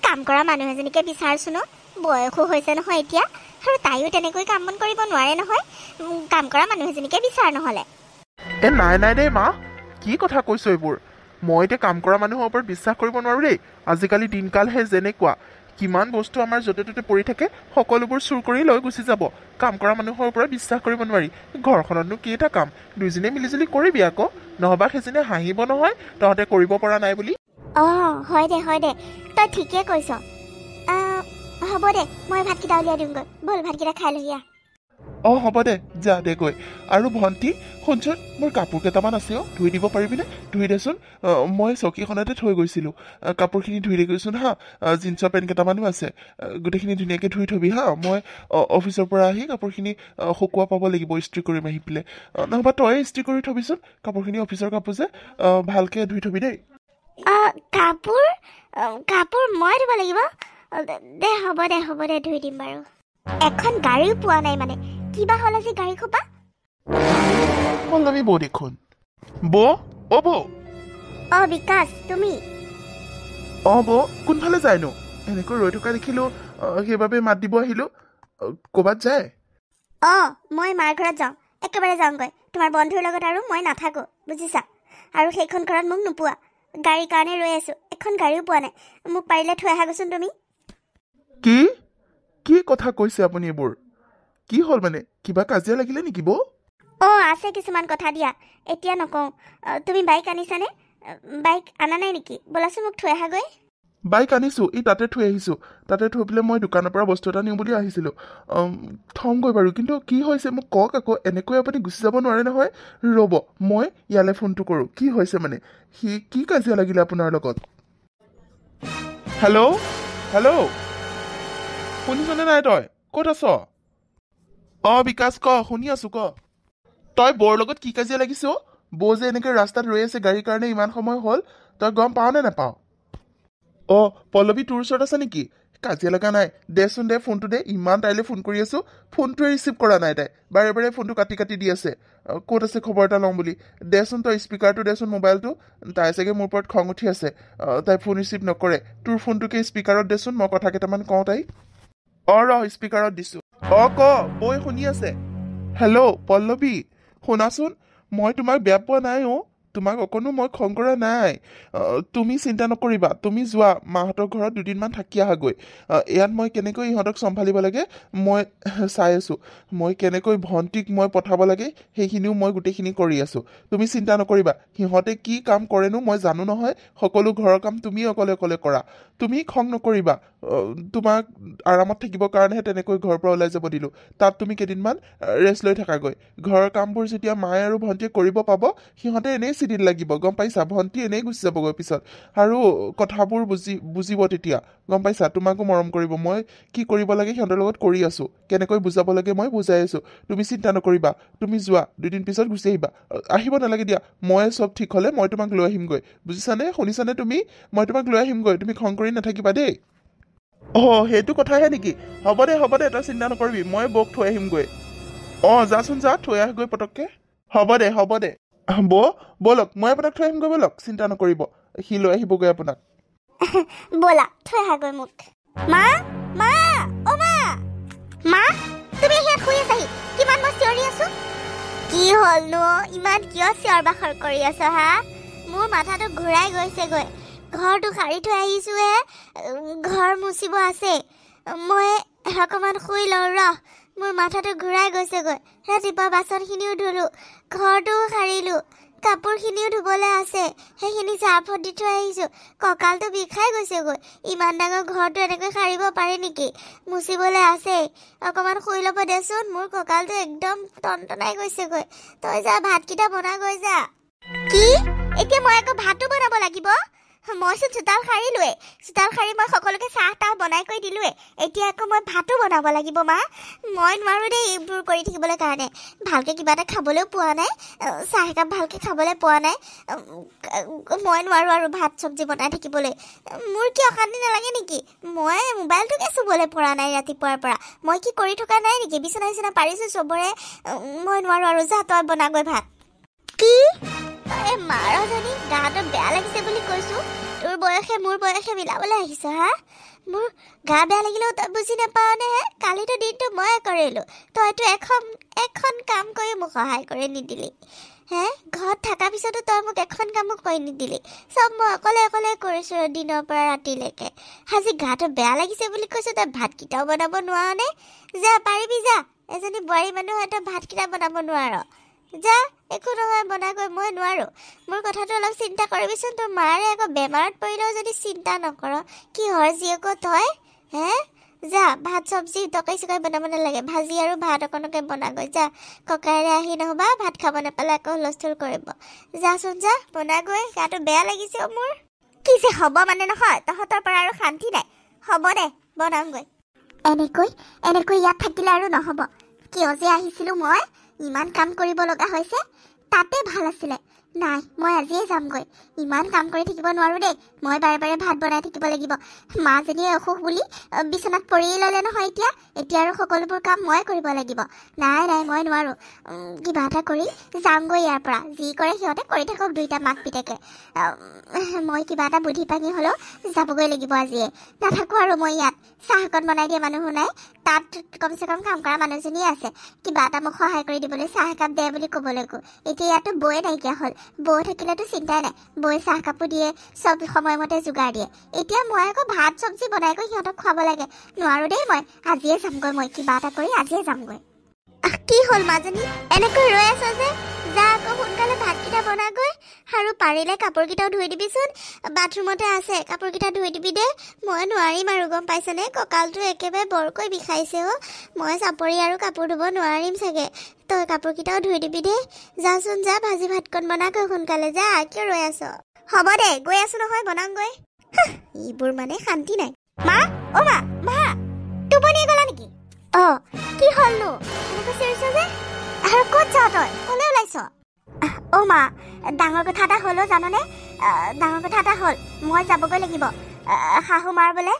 কাম কৰা মানুহ এজনীকে বিচাৰচোন। বয়সো হৈছে নহয় এতিয়া, আৰু তাইও তেনেকৈ কাম বন কৰিব নোৱাৰে নহয়। কাম কৰা মানুহ এজনীকে বিচাৰ নহ'লে। নাই দেই মা, কি কথা কৈছো এইবোৰ? মই এতিয়া কাম কৰা মানুহৰ ওপৰত বিশ্বাস কৰিব নোৱাৰো দেই। আজিকালি দিনকালহে যেনেকুৱা, কিমান বস্তু আমাৰ য'তে ত'তে পৰি থাকে, সকলোবোৰ চুৰ কৰি লৈ গুচি যাব। কাম কৰা মানুহৰ ওপৰত বিশ্বাস কৰিব নোৱাৰি। ঘৰখনতনো কি এটা কাম, দুইজনে মিলিজুলি কৰিবি আকৌ, নহবা সেইজনীয়ে হাঁহিব নহয় তহঁতে কৰিব পৰা নাই বুলি। হয় দে, তই ঠিকে কৈছ। হ'ব দে, মই ভাতকেইটা উলিয়াই দিমগৈ, ব'ল ভাতকেইটা খাই লহি। হ'ব দে, যা দেগৈ। আৰু ভণ্টি শুনচোন, মোৰ কাপোৰ কেইটামান আছে, ধুই দিব পাৰিবিনে? ধুই দেচোন, মই চকীখনতে থৈ গৈছিলোঁ। কাপোৰখিনি ধুই দেগৈচোন হা, জিন্সৰ পেণ্ট কেইটামানো আছে, গোটেইখিনি ধুনীয়াকৈ ধুই থবি হা। মই অফিচৰ পৰা আহি কাপোৰখিনি শুকুৱাই পাব লাগিব, ইস্ত্ৰি কৰিম আহি পেলাই। নহবা তয়ে ইস্ত্ৰি কৰি থবিচোন কাপোৰখিনি, অফিচৰ কাপোৰ যে, ভালকৈ ধুই থবি দেই। কাপোৰ মই ধুব লাগিব? হ'ব দে, ধুই দিম বাৰু। এখন গাড়ীও পোৱা নাই মানে কিবা হ'ল আজি গাড়ী খোপা পল্লৱী বৌ দেখোন বৌ অ বৌ বিকাশ তুমি বৌ কোনফালে যায়নো এনেকৈ ৰৈ থকা দেখিলো সেইবাবে মাত দিব আহিলো ক'ৰবাত যায় মই মাৰ ঘৰত যাওঁ একেবাৰে যাওঁগৈ তোমাৰ বন্ধুৰ লগত আৰু মই নাথাকো বুজিছা আৰু সেইখন ঘৰত মোক নোপোৱা গাড়ীৰ কাৰণে ৰৈ আছো এখন গাড়ীও পোৱা নাই মোক পাৰিলে থৈ আহাগৈচোন তুমি কি কি কথা কৈছে আপুনি এইবোৰ কি হ'ল মানে কিবা কাজিয়া লাগিলে নেকি বৌ আছে কিছুমান কথা দিয়া এতিয়া নকওঁ তুমি বাইক আনিছানে বাইক আনা নাই নেকি বলাচোন মোক থৈ আহাগৈ বাইক আনিছোঁ তাতে থৈ আহিছোঁ তাতে থৈ পেলাই মই দোকানৰ পৰা বস্তু এটা নিওঁ বুলি আহিছিলোঁ থওঁগৈ বাৰু কিন্তু কি হৈছে মোক কওক আকৌ এনেকৈ আপুনি গুচি যাব নোৱাৰে নহয় ৰ'ব মই ইয়ালৈ ফোনটো কৰোঁ কি হৈছে মানে সি কি কাজিয়া লাগিলে আপোনাৰ লগত হেল্ল' হেল্ল' শুনিছনে নাই তই ক'ত আছ বিকাশ ক শুনি আছোঁ ক তই বৌৰ লগত কি কাজিয়া লাগিছ বৌ যে এনেকৈ ৰাস্তাত ৰৈ আছে গাড়ীৰ কাৰণে ইমান সময় হ'ল তই গম পাৱ নে নাপাৱ পল্লৱী তোৰ ওচৰত আছে নেকি কাজিয়া লগা নাই দেচোন দে ফোনটো দে ইমান তাইলৈ ফোন কৰি আছোঁ ফোনটোৱে ৰিচিভ কৰা নাই তাই বাৰে বাৰে ফোনটো কাটি কাটি দি আছে ক'ত আছে খবৰ এটা লওঁ বুলি দেচোন তই স্পীকাৰটো দেচোন মোবাইলটো তাই চাগে মোৰ ওপৰত খং উঠি আছে তাই ফোন ৰিচিভ নকৰে তোৰ ফোনটোকে স্পীকাৰত দেচোন মই কথা কেইটামান কওঁ তাই স্পীকাৰত দিছোঁ ক বৌয়ে শুনি আছে হেল্ল' পল্লৱী শুনাচোন মই তোমাক বেয়া পোৱা নাই তোমাক অকণো মই খং কৰা নাই তুমি চিন্তা নকৰিবা তুমি যোৱা মাহঁতৰ ঘৰত দুদিনমান থাকি আহাগৈ ইয়াত মই কেনেকৈ ইহঁতক চম্ভালিব লাগে মই চাই আছোঁ মই কেনেকৈ ভণ্টিক মই পঠাব লাগে সেইখিনিও মই গোটেইখিনি কৰি আছোঁ তুমি চিন্তা নকৰিবা সিহঁতে কি কাম কৰেনো মই জানো নহয় সকলো ঘৰৰ কাম তুমি অকলে অকলে কৰা তুমি খং নকৰিবা তোমাক আৰামত থাকিবৰ কাৰণেহে তেনেকৈ ঘৰৰ পৰা ওলাই যাব দিলোঁ তাত তুমি কেইদিনমান ৰেষ্ট লৈ থাকাগৈ ঘৰৰ কামবোৰ যেতিয়া মায়ে আৰু ভণ্টিয়ে কৰিব পাব সিহঁতে এনেই চিডিল লাগিব গম পাইছা ভণ্টি এনেই গুচি যাবগৈ পিছত আৰু কথাবোৰ বুজিব তেতিয়া গম পাইছা তোমাকো মৰম কৰিব মই কি কৰিব লাগে সিহঁতৰ লগত কৰি আছোঁ কেনেকৈ বুজাব লাগে মই বুজাই আছোঁ তুমি চিন্তা নকৰিবা তুমি যোৱা দুদিন পিছত গুচি আহিব নালাগে দিয়া মই চব ঠিক হ'লে মই তোমাক লৈ আহিমগৈ বুজিছানে শুনিছানে তুমি মই তোমাক লৈ আহিমগৈ তুমি খং কৰি নাথাকিবা দেই সেইটো কথাহে নেকি হ'ব দে তই চিন্তা নকৰিবি মই বৌক থৈ আহিমগৈ যাচোন যা থৈ আহগৈ পটককৈ হ'ব দে ব'লক মই আপোনাক থৈ আহিমগৈ ব'লক চিন্তা নকৰিব সি লৈ আহিবগৈ আপোনাক ব'লা থৈ আহাগৈ মোক মা তুমি ইয়াত শুই আছাহি কিমান মই চিঞৰি আছো কি হ'লনো ইমান কিয় চিঞৰ বাখৰ কৰি আছ হা মোৰ মাথাটো ঘূৰাই গৈছেগৈ ঘৰটো সাৰি থৈ আহিছোঁহে ঘৰ মুচিব আছে মই অকণমান শুই লওঁ মোৰ মাথাটো ঘূৰাই গৈছেগৈ ৰাতিপুৱা বাচনখিনিও ধুলোঁ ঘৰটোও সাৰিলোঁ কাপোৰখিনিও ধুবলৈ আছে সেইখিনি চাৰ্ফত দি থৈ আহিছোঁ কঁকালটো বিষাই গৈছেগৈ ইমান ডাঙৰ ঘৰটো এনেকৈ সাৰিব পাৰে নেকি মুচিবলৈ আছেই অকণমান শুই ল'ব দেচোন মোৰ কঁকালটো একদম টনটনাই গৈছেগৈ তই যা ভাতকেইটা বনাগৈ যা কি এতিয়া মই আকৌ ভাতো বনাব লাগিব মইচোন চোতাল সাৰিলোৱে চোতাল সাৰি মই সকলোকে চাহ তাহ বনাই কৰি দিলোৱে এতিয়া আকৌ মই ভাতো বনাব লাগিব মা মই নোৱাৰোঁ দেই এইবোৰ কৰি থাকিবলৈ কাৰণে ভালকৈ কিবা এটা খাবলৈও পোৱা নাই চাহ একাপ ভালকৈ খাবলৈ পোৱা নাই মই নোৱাৰোঁ আৰু ভাত চব্জি বনাই থাকিবলৈ মোৰ কি অশান্তি নালাগে নেকি মই মোবাইলটোকে চুবলৈ পৰা নাই ৰাতিপুৱাৰ পৰা মই কি কৰি থকা নাই নেকি বিচনা চিচনা পাৰিছোঁ চবৰে মই নোৱাৰোঁ আৰু যা তই বনাগৈ ভাত কি মাৰজনী গাটো বেয়া লাগিছে বুলি কৈছোঁ তোৰ বয়সে মোৰ বয়সে মিলাবলৈ আহিছ হা মোৰ গা বেয়া লাগিলেও তই বুজি নাপাৱনে কালিতো দিনটো ময়ে কৰিলোঁ তইতো এখন কাম কৰি মোক সহায় কৰি নিদিলি ঘৰত থকাৰ পিছতো তই মোক এখন কামো কৰি নিদিলি চব মই অকলে কৰিছোঁ দিনৰ পৰা ৰাতিলৈকে আজি গাটো বেয়া লাগিছে বুলি কৈছোঁ তই ভাতকেইটাও বনাব নোৱাৰনে যা পাৰিবি যা এজনী বোৱাৰী মানুহ হয় তই ভাতকেইটা বনাব নোৱাৰ যা একো নহয় বনাগৈ মই নোৱাৰোঁ মোৰ কথাটো অলপ চিন্তা কৰিবিচোন তোৰ মাৰে আকৌ বেমাৰত পৰিলেও যদি চিন্তা নকৰ কিহৰ জীয়েক তই যা ভাত চব্জি তৰকাৰী চৰকাৰী বনাব নালাগে ভাজি আৰু ভাত অকণকে বনাগৈ যা ককাইৰে আহি নহ'বা ভাত খাব নাপালে আকৌ হুলস্থুল কৰিব যাচোন যা বনাগৈ গাটো বেয়া লাগিছে মোৰ কি যে হ'ব মানে নহয় তহঁতৰ পৰা আৰু শান্তি নাই হ'ব দে বনামগৈ এনেকৈ ইয়াত থাকিলে আৰু নহ'ব কিয় যে আহিছিলোঁ মই ইমান কাম কৰিব লগা হৈছে তাতে ভাল আছিলে নাই মই আজিয়ে যামগৈ ইমান কাম কৰি থাকিব নোৱাৰো দেই মই বাৰে বাৰে ভাত বনাই থাকিব লাগিব মাজনীয়ে অসুখ বুলি বিচনাত পৰি ল'লে নহয় এতিয়া আৰু সকলোবোৰ কাম মই কৰিব লাগিব নাই মই নোৱাৰো কিবা এটা কৰি যামগৈ ইয়াৰ পৰা যি কৰে সিহঁতে কৰি থাকক দুইটা মাক পিতেকে মই কিবা এটা বুদ্ধি পাঙি হ'লেও যাবগৈ লাগিব আজিয়ে নাথাকো আৰু মই ইয়াত চাহ অকণ বনাই দিয়া মানুহ নাই তাত কমচে কম কাম কৰা মানুহজনীয়ে আছে কিবা এটা মোক সহায় কৰি দিবলৈ চাহ একাপ দে বুলি ক'বলৈকো এতিয়া ইয়াতো বৌয়ে নাইকিয়া হ'ল বৌ থাকিলেতো চিন্তাই নাই বৌয়ে চাহ কাপোৰ দিয়ে চব সময়মতে যোগাৰ দিয়ে এতিয়া মই আকৌ ভাত চব্জি বনাই কৰি সিহঁতক খুৱাব লাগে নোৱাৰো দেই মই আজিয়ে যামগৈ মই কিবা এটা কৰি আজিয়ে যামগৈ কি হ'ল মাজনী এনেকৈ ৰৈ আছ যে যা আকৌ সোনকালে ভাতকেইটা বনাগৈ আৰু পাৰিলে কাপোৰকেইটাও ধুই দিবিচোন বাথৰুমতে আছে কাপোৰকেইটা ধুই দিবি দে মই নোৱাৰিম আৰু গম পাইছনে কঁকালটো একেবাৰে বৰকৈ বিষাইছে মই চাপৰি আৰু কাপোৰ ধুব নোৱাৰিম চাগে তই কাপোৰকেইটাও ধুই দিবি দে যাচোন যা ভাজি ভাতকণ বনাগৈ সোনকালে যা কিয় ৰৈ আছ হ'ব দে গৈ আছো নহয় বনাওঁগৈ এইবোৰ মানে শান্তি নাই মা মা টোপনিয়ে গ'লা নেকি কি হ'লনো এনেকৈ চিঞৰিছ যে আৰু ক'ত যাৱ তই ক'লৈ ওলাইছ মা ডাঙৰ কথা এটা হ'ল জাননে ডাঙৰ কথা এটা হ'ল মই যাবগৈ লাগিব শাহু মাৰ বোলে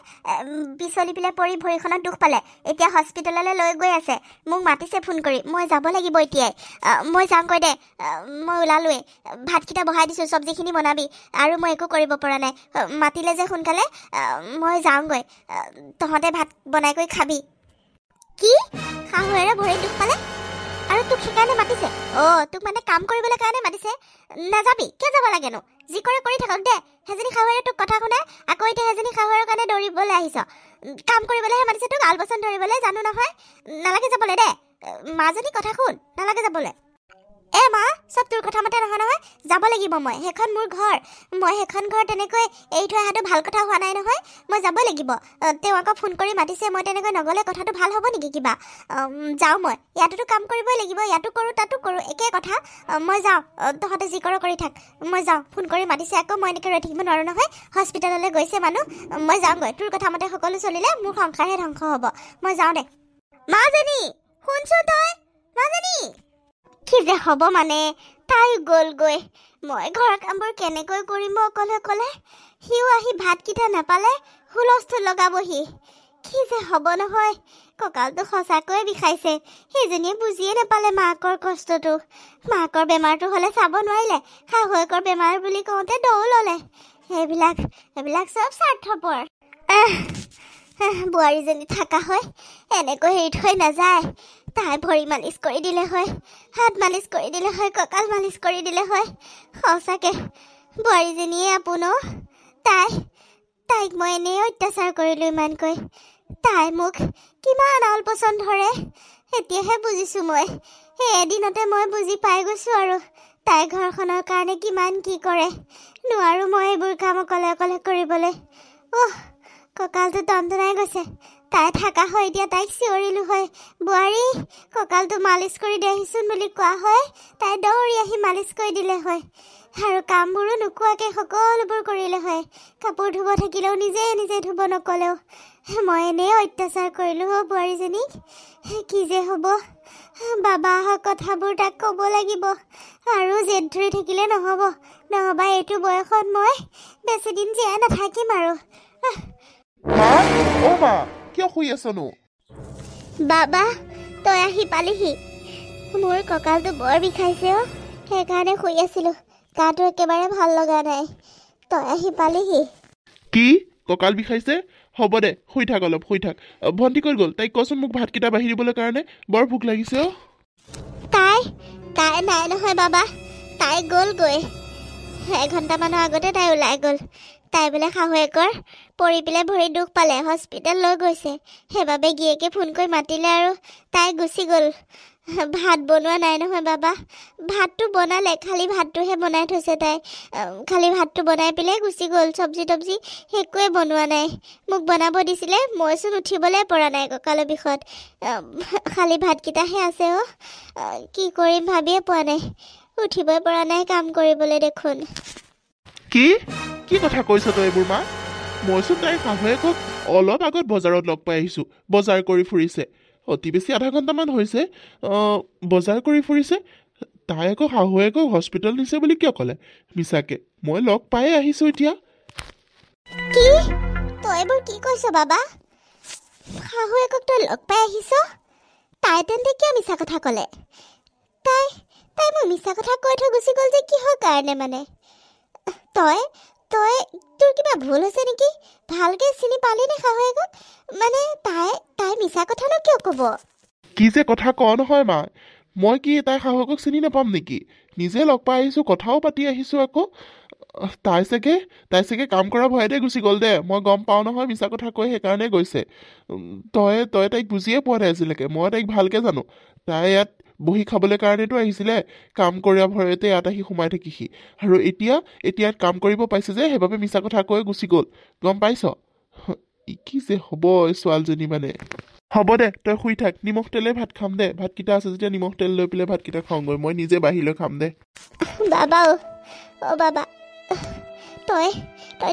পিছলি পেলাই পৰি ভৰিখনত দুখ পালে এতিয়া হস্পিটেললৈ লৈ গৈ আছে মোক মাতিছে ফোন কৰি মই যাব লাগিব এতিয়াই মই যামগৈ দে মই ওলালোৱে ভাতকেইটা বহাই দিছোঁ চব্জিখিনি বনাবি আৰু মই একো কৰিব পৰা নাই মাতিলে যে সোনকালে মই যাওঁগৈ তহঁতে ভাত বনাই কৰি খাবি কি শাহুৱেৰে ভৰিত দুখ পালে আৰু তোক সেইকাৰণে মাতিছে তোক মানে কাম কৰিবলৈ কাৰণে মাতিছে নাযাবি কিয় যাব লাগেনো যি কৰে কৰি থাকক দে সেইজনী শাহুৱেৰে তোক কথা শুনাই আকৌ এতিয়া সেইজনী শাহুৱেৰৰ কাৰণে দৌৰিবলৈ আহিছ কাম কৰিবলৈহে মাতিছে তোক আলপচন ধৰিবলৈ জানো নহয় নালাগে যাবলৈ দে মাজনী কথা শুন নালাগে যাবলৈ মা চব তোৰ কথা মতে নহয় যাব লাগিব মই সেইখন মোৰ ঘৰ মই সেইখন ঘৰ তেনেকৈ এৰি থৈ অহাটো ভাল কথা হোৱা নাই নহয় মই যাব লাগিব তেওঁ আকৌ ফোন কৰি মাতিছে মই তেনেকৈ নগ'লে কথাটো ভাল হ'ব নেকি কিবা যাওঁ মই ইয়াতোতো কাম কৰিবই লাগিব ইয়াতো কৰোঁ তাতো কৰোঁ একে কথা মই যাওঁ তহঁতে যি কৰ কৰি থাক মই যাওঁ ফোন কৰি মাতিছে আকৌ মই এনেকৈ ৰৈ থাকিব নোৱাৰোঁ নহয় হস্পিটেললৈ গৈছে মানুহ মই যাওঁগৈ তোৰ কথা মতে সকলো চলিলে মোৰ সংসাৰহে ধ্বংস হ'ব মই যাওঁ দে মাজনী শুনছোন তই মাজনী কি যে হ'ব মানে তাই গ'লগৈ মই ঘৰৰ কামবোৰ কেনেকৈ কৰিম অকলে সিও আহি ভাতকেইটা নাপালে হুলস্থুল লগাবহি কি যে হ'ব নহয় কঁকালটো সঁচাকৈয়ে বিষাইছে সেইজনীয়ে বুজিয়ে নাপালে মাকৰ কষ্টটো মাকৰ বেমাৰটো হ'লে চাব নোৱাৰিলে শাহুৱেকৰ বেমাৰ বুলি কওঁতে দৌৰ ল'লে সেইবিলাক চব স্বাৰ্থপৰ বোৱাৰীজনী থকা হয় এনেকৈ এৰি থৈ নাযায় তাই ভৰি মালিচ কৰি দিলে হয় হাত মালিচ কৰি দিলে হয় কঁকাল মালিচ কৰি দিলে হয় সঁচাকে বোৱাৰীজনীয়ে আপোন তাইক মই এনেই অত্যাচাৰ কৰিলোঁ ইমানকৈ তাই মোক কিমান আলপচন ধৰে এতিয়াহে বুজিছোঁ মই সেই এদিনতে মই বুজি পাই গৈছোঁ আৰু তাই ঘৰখনৰ কাৰণে কিমান কি কৰে নোৱাৰোঁ মই এইবোৰ কাম অকলে কৰিবলৈ কঁকালটো টনটনাই গৈছে তাই থকা হয় এতিয়া তাইক চিঞৰিলোঁ হয় বোৱাৰী কঁকালটো মালিচ কৰি দে আহিছোন বুলি কোৱা হয় তাই দৌৰি আহি মালিচ কৰি দিলে হয় আৰু কামবোৰো নোকোৱাকৈ সকলোবোৰ কৰিলে হয় কাপোৰ ধুব থাকিলেও নিজে ধুব নকলেও মই এনেই অত্যাচাৰ কৰিলোঁ বোৱাৰীজনীক কি যে হ'ব বাবা অহা কথাবোৰ তাক ক'ব লাগিব আৰু জেদ ধৰি থাকিলে নহ'বা এইটো বয়সত মই বেছিদিন জীয়াই নাথাকিম আৰু মা কিয় শুই আছনো বাবা তই আহি পালিহি মোৰ কঁকালটো বৰ বিষাইছে সেইকাৰণে শুই আছিলোঁ গাটো একেবাৰে ভাল লগা নাই তই আহি পালিহি কি কঁকাল বিষাইছে হ'ব দে শুই থাক অলপ শুই থাক ভণ্টি ক'ত গ'ল তাইক কচোন মোক ভাতকেইটা বাঢ়ি দিবলৈ কাৰণে বৰ ভোক লাগিছে তাই নাই নহয় বাবা তাই গ'লগৈ এঘণ্টামানৰ আগতে তাই ওলাই গ'ল তাই বোলে শাহুৱেকৰ পৰি পেলাই ভৰি দুখ পালে হস্পিটেল লৈ গৈছে সেইবাবে গিয়েকে ফোন কৰি মাতিলে আৰু তাই গুচি গ'ল ভাত বনোৱা নাই নহয় বাবা ভাতটো বনালে খালি ভাতটোহে বনাই থৈছে তাই খালি ভাতটো বনাই পেলাই গুচি গ'ল চব্জি তব্জি একোৱে বনোৱা নাই মোক বনাব দিছিলে মইচোন উঠিবলৈ পৰা নাই কঁকালৰ বিষত খালি ভাতকেইটাহে আছে কি কৰিম ভাবিয়ে পোৱা নাই উঠিবই পৰা নাই কাম কৰিবলৈ দেখোন কি কথা কৈছ তই এইবোৰ মা মইচোন তাইৰ শাহুৱেকক অলপ আগত বজাৰত লগ পাই আহিছোঁ বজাৰ কৰি ফুৰিছে অতি বেছি আধা ঘণ্টামান হৈছে বজাৰ কৰি ফুৰিছে তাই আকৌ শাহুৱেকক হস্পিটেল নিছে বুলি কিয় ক'লে মিছাকে মই লগ পায়ে আহিছোঁ এতিয়া কি তই এইবোৰ কি কৈছ বাবা শাহুৱেকক তই লগ পাই আহিছ তাই তেন্তে কিয় মিছা কথা ক'লে তাই তাই মোক মিছা কথা কৈ থৈ গুচি গ'ল যে কিহৰ কাৰণে মানে তই তই তোৰ কিবা ভুল হৈছে নেকি ভালকৈ চিনি পালি নে শাহুৱেকক মানে তাই মিছা কথানো কিয় ক'ব কি যে কথা কওঁ নহয় মা মই কি তাই শাহুৱেকক চিনি নাপাম নেকি নিজে লগ পাই আহিছোঁ কথাও পাতি আহিছোঁ আকৌ তাই চাগে কাম কৰা ভয়তে গুচি গ'ল দে মই গম পাওঁ নহয় মিছা কথা কৈ সেইকাৰণে গৈছে তই তাইক বুজিয়ে পোৱা নাই আজিলৈকে মই তাইক ভালকৈ জানো তাই ইয়াত বহি খাবলৈ কাৰণেতো আহিছিলে কাম কৰা ভয়তে ইয়াত আহি সোমাই থাকিহি আৰু এতিয়া ইয়াত কাম কৰিব পাইছে যে সেইবাবে মিছা কথা কৈ গুচি গ'ল গম পাইছ কি যে হ'ব এই ছোৱালীজনী মানে হ'ব দে তই শুই থাক নিমখ তেলে ভাত খাম দে ভাতকেইটা আছে যেতিয়া নিমখ তেল লৈ পেলাই ভাতকেইটা খাওঁগৈ মই নিজে বাহিৰলৈ খাম দে বাবা অ' বাবা তই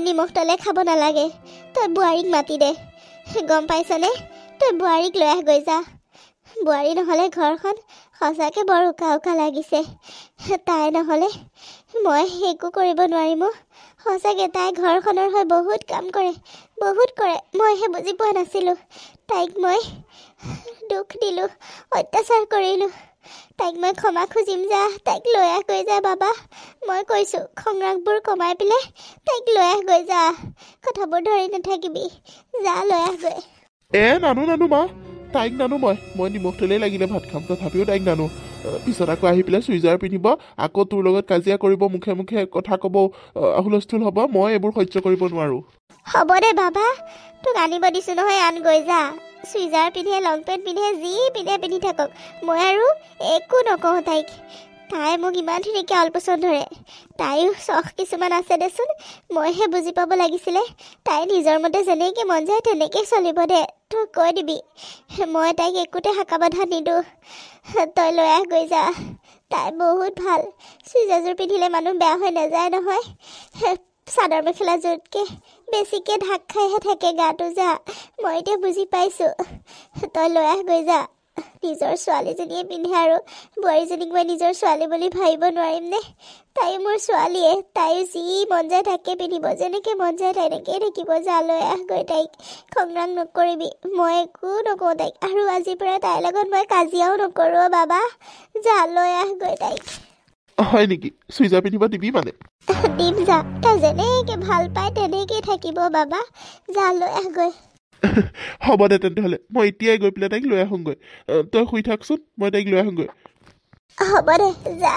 নিমখ তেলে খাব নালাগে তই বোৱাৰীক মাতি দে গম পাইছনে তই বোৱাৰীক লৈ আহ গৈ যা বোৱাৰী নহ'লে ঘৰখন সঁচাকৈ বৰ উকা লাগিছে তাই নহ'লে মই একো কৰিব নোৱাৰিম সঁচাকৈ তাই ঘৰখনৰ হৈ বহুত কাম কৰে মইহে বুজি পোৱা নাছিলোঁ তাইক মই দুখ দিলোঁ অত্যাচাৰ কৰিলোঁ তাইক মই ক্ষমা খুজিম যা তাইক লৈ আহ গৈ যা বাবা মই কৈছোঁ খং-ৰাগবোৰ কমাই পেলাই তাইক লৈ আহ গৈ যা কথাবোৰ ধৰি নাথাকিবি যা লৈ আহ গৈ নানো মা তাইক নানো মই নিমখ তেলেই লাগিলে ভাত খাম তথাপিও তাইক নানো পিছত আকৌ আহি পেলাই চুইজাৰ পিন্ধিব আকৌ তোৰ লগত কাজিয়া কৰিব মুখে মুখে কথা ক'ব হুলস্থুল হ'ব মই এইবোৰ সহ্য কৰিব নোৱাৰোঁ হ'ব দে বাবা তোক আনিব দিছোঁ নহয় আন গৈ যা চুইজাৰ পিন্ধে লং পেণ্ট পিন্ধে যি পিন্ধি থাকক মই আৰু একো নকওঁ তাই মোক ইমান ধুনীয়াকৈ অলপচন ধৰে তাইও চখ কিছুমান আছে দেচোন মইহে বুজি পাব লাগিছিলে তাই নিজৰ মতে যেনেকৈ মন যায় তেনেকৈ চলিব দে তই কৈ দিবি মই তাইক একোতে হাকা বাধা নিদিওঁ তই লৈ আহ গৈ যা তাই বহুত ভাল চুইজাৰযোৰ পিন্ধিলে মানুহ বেয়া হৈ নাযায় নহয় চাদৰ মেখেলাযোৰতকৈ বেছিকৈ ঢাক খাইহে থাকে গাটো যা মই এতিয়া বুজি পাইছোঁ তই লৈ আহ গৈ যা নিজৰ ছোৱালীজনীয়ে পিন্ধে আৰু বোৱাৰীজনীক মই নিজৰ ছোৱালী বুলি ভাবিব নোৱাৰিমনে তাই মোৰ ছোৱালীয়ে তাইও যি মন যায় তাকে পিন্ধিব যেনেকৈ মন যায় তেনেকৈয়ে থাকিব যা লৈ আহ গৈ তাইক খং-ৰাগ নকৰিবি মই একো নকওঁ তাইক আৰু আজিৰ পৰা তাইৰ লগত মই কাজিয়াও নকৰোঁ বাবা যা লৈ আহ গৈ তাইক হয় নেকি চুইজাৰ পিন্ধিব দিবি মানে দিম যা তাই যেনেকৈ ভাল পায় তেনেকৈয়ে থাকিব বাবা যা লৈ আহ গৈ হ'ব দে তেন্তে হ'লে মই এতিয়াই গৈ পেলাই তাইক লৈ আহোঁগৈ তই শুই থাকচোন মই তাইক লৈ আহোঁগৈ হ'ব দে যা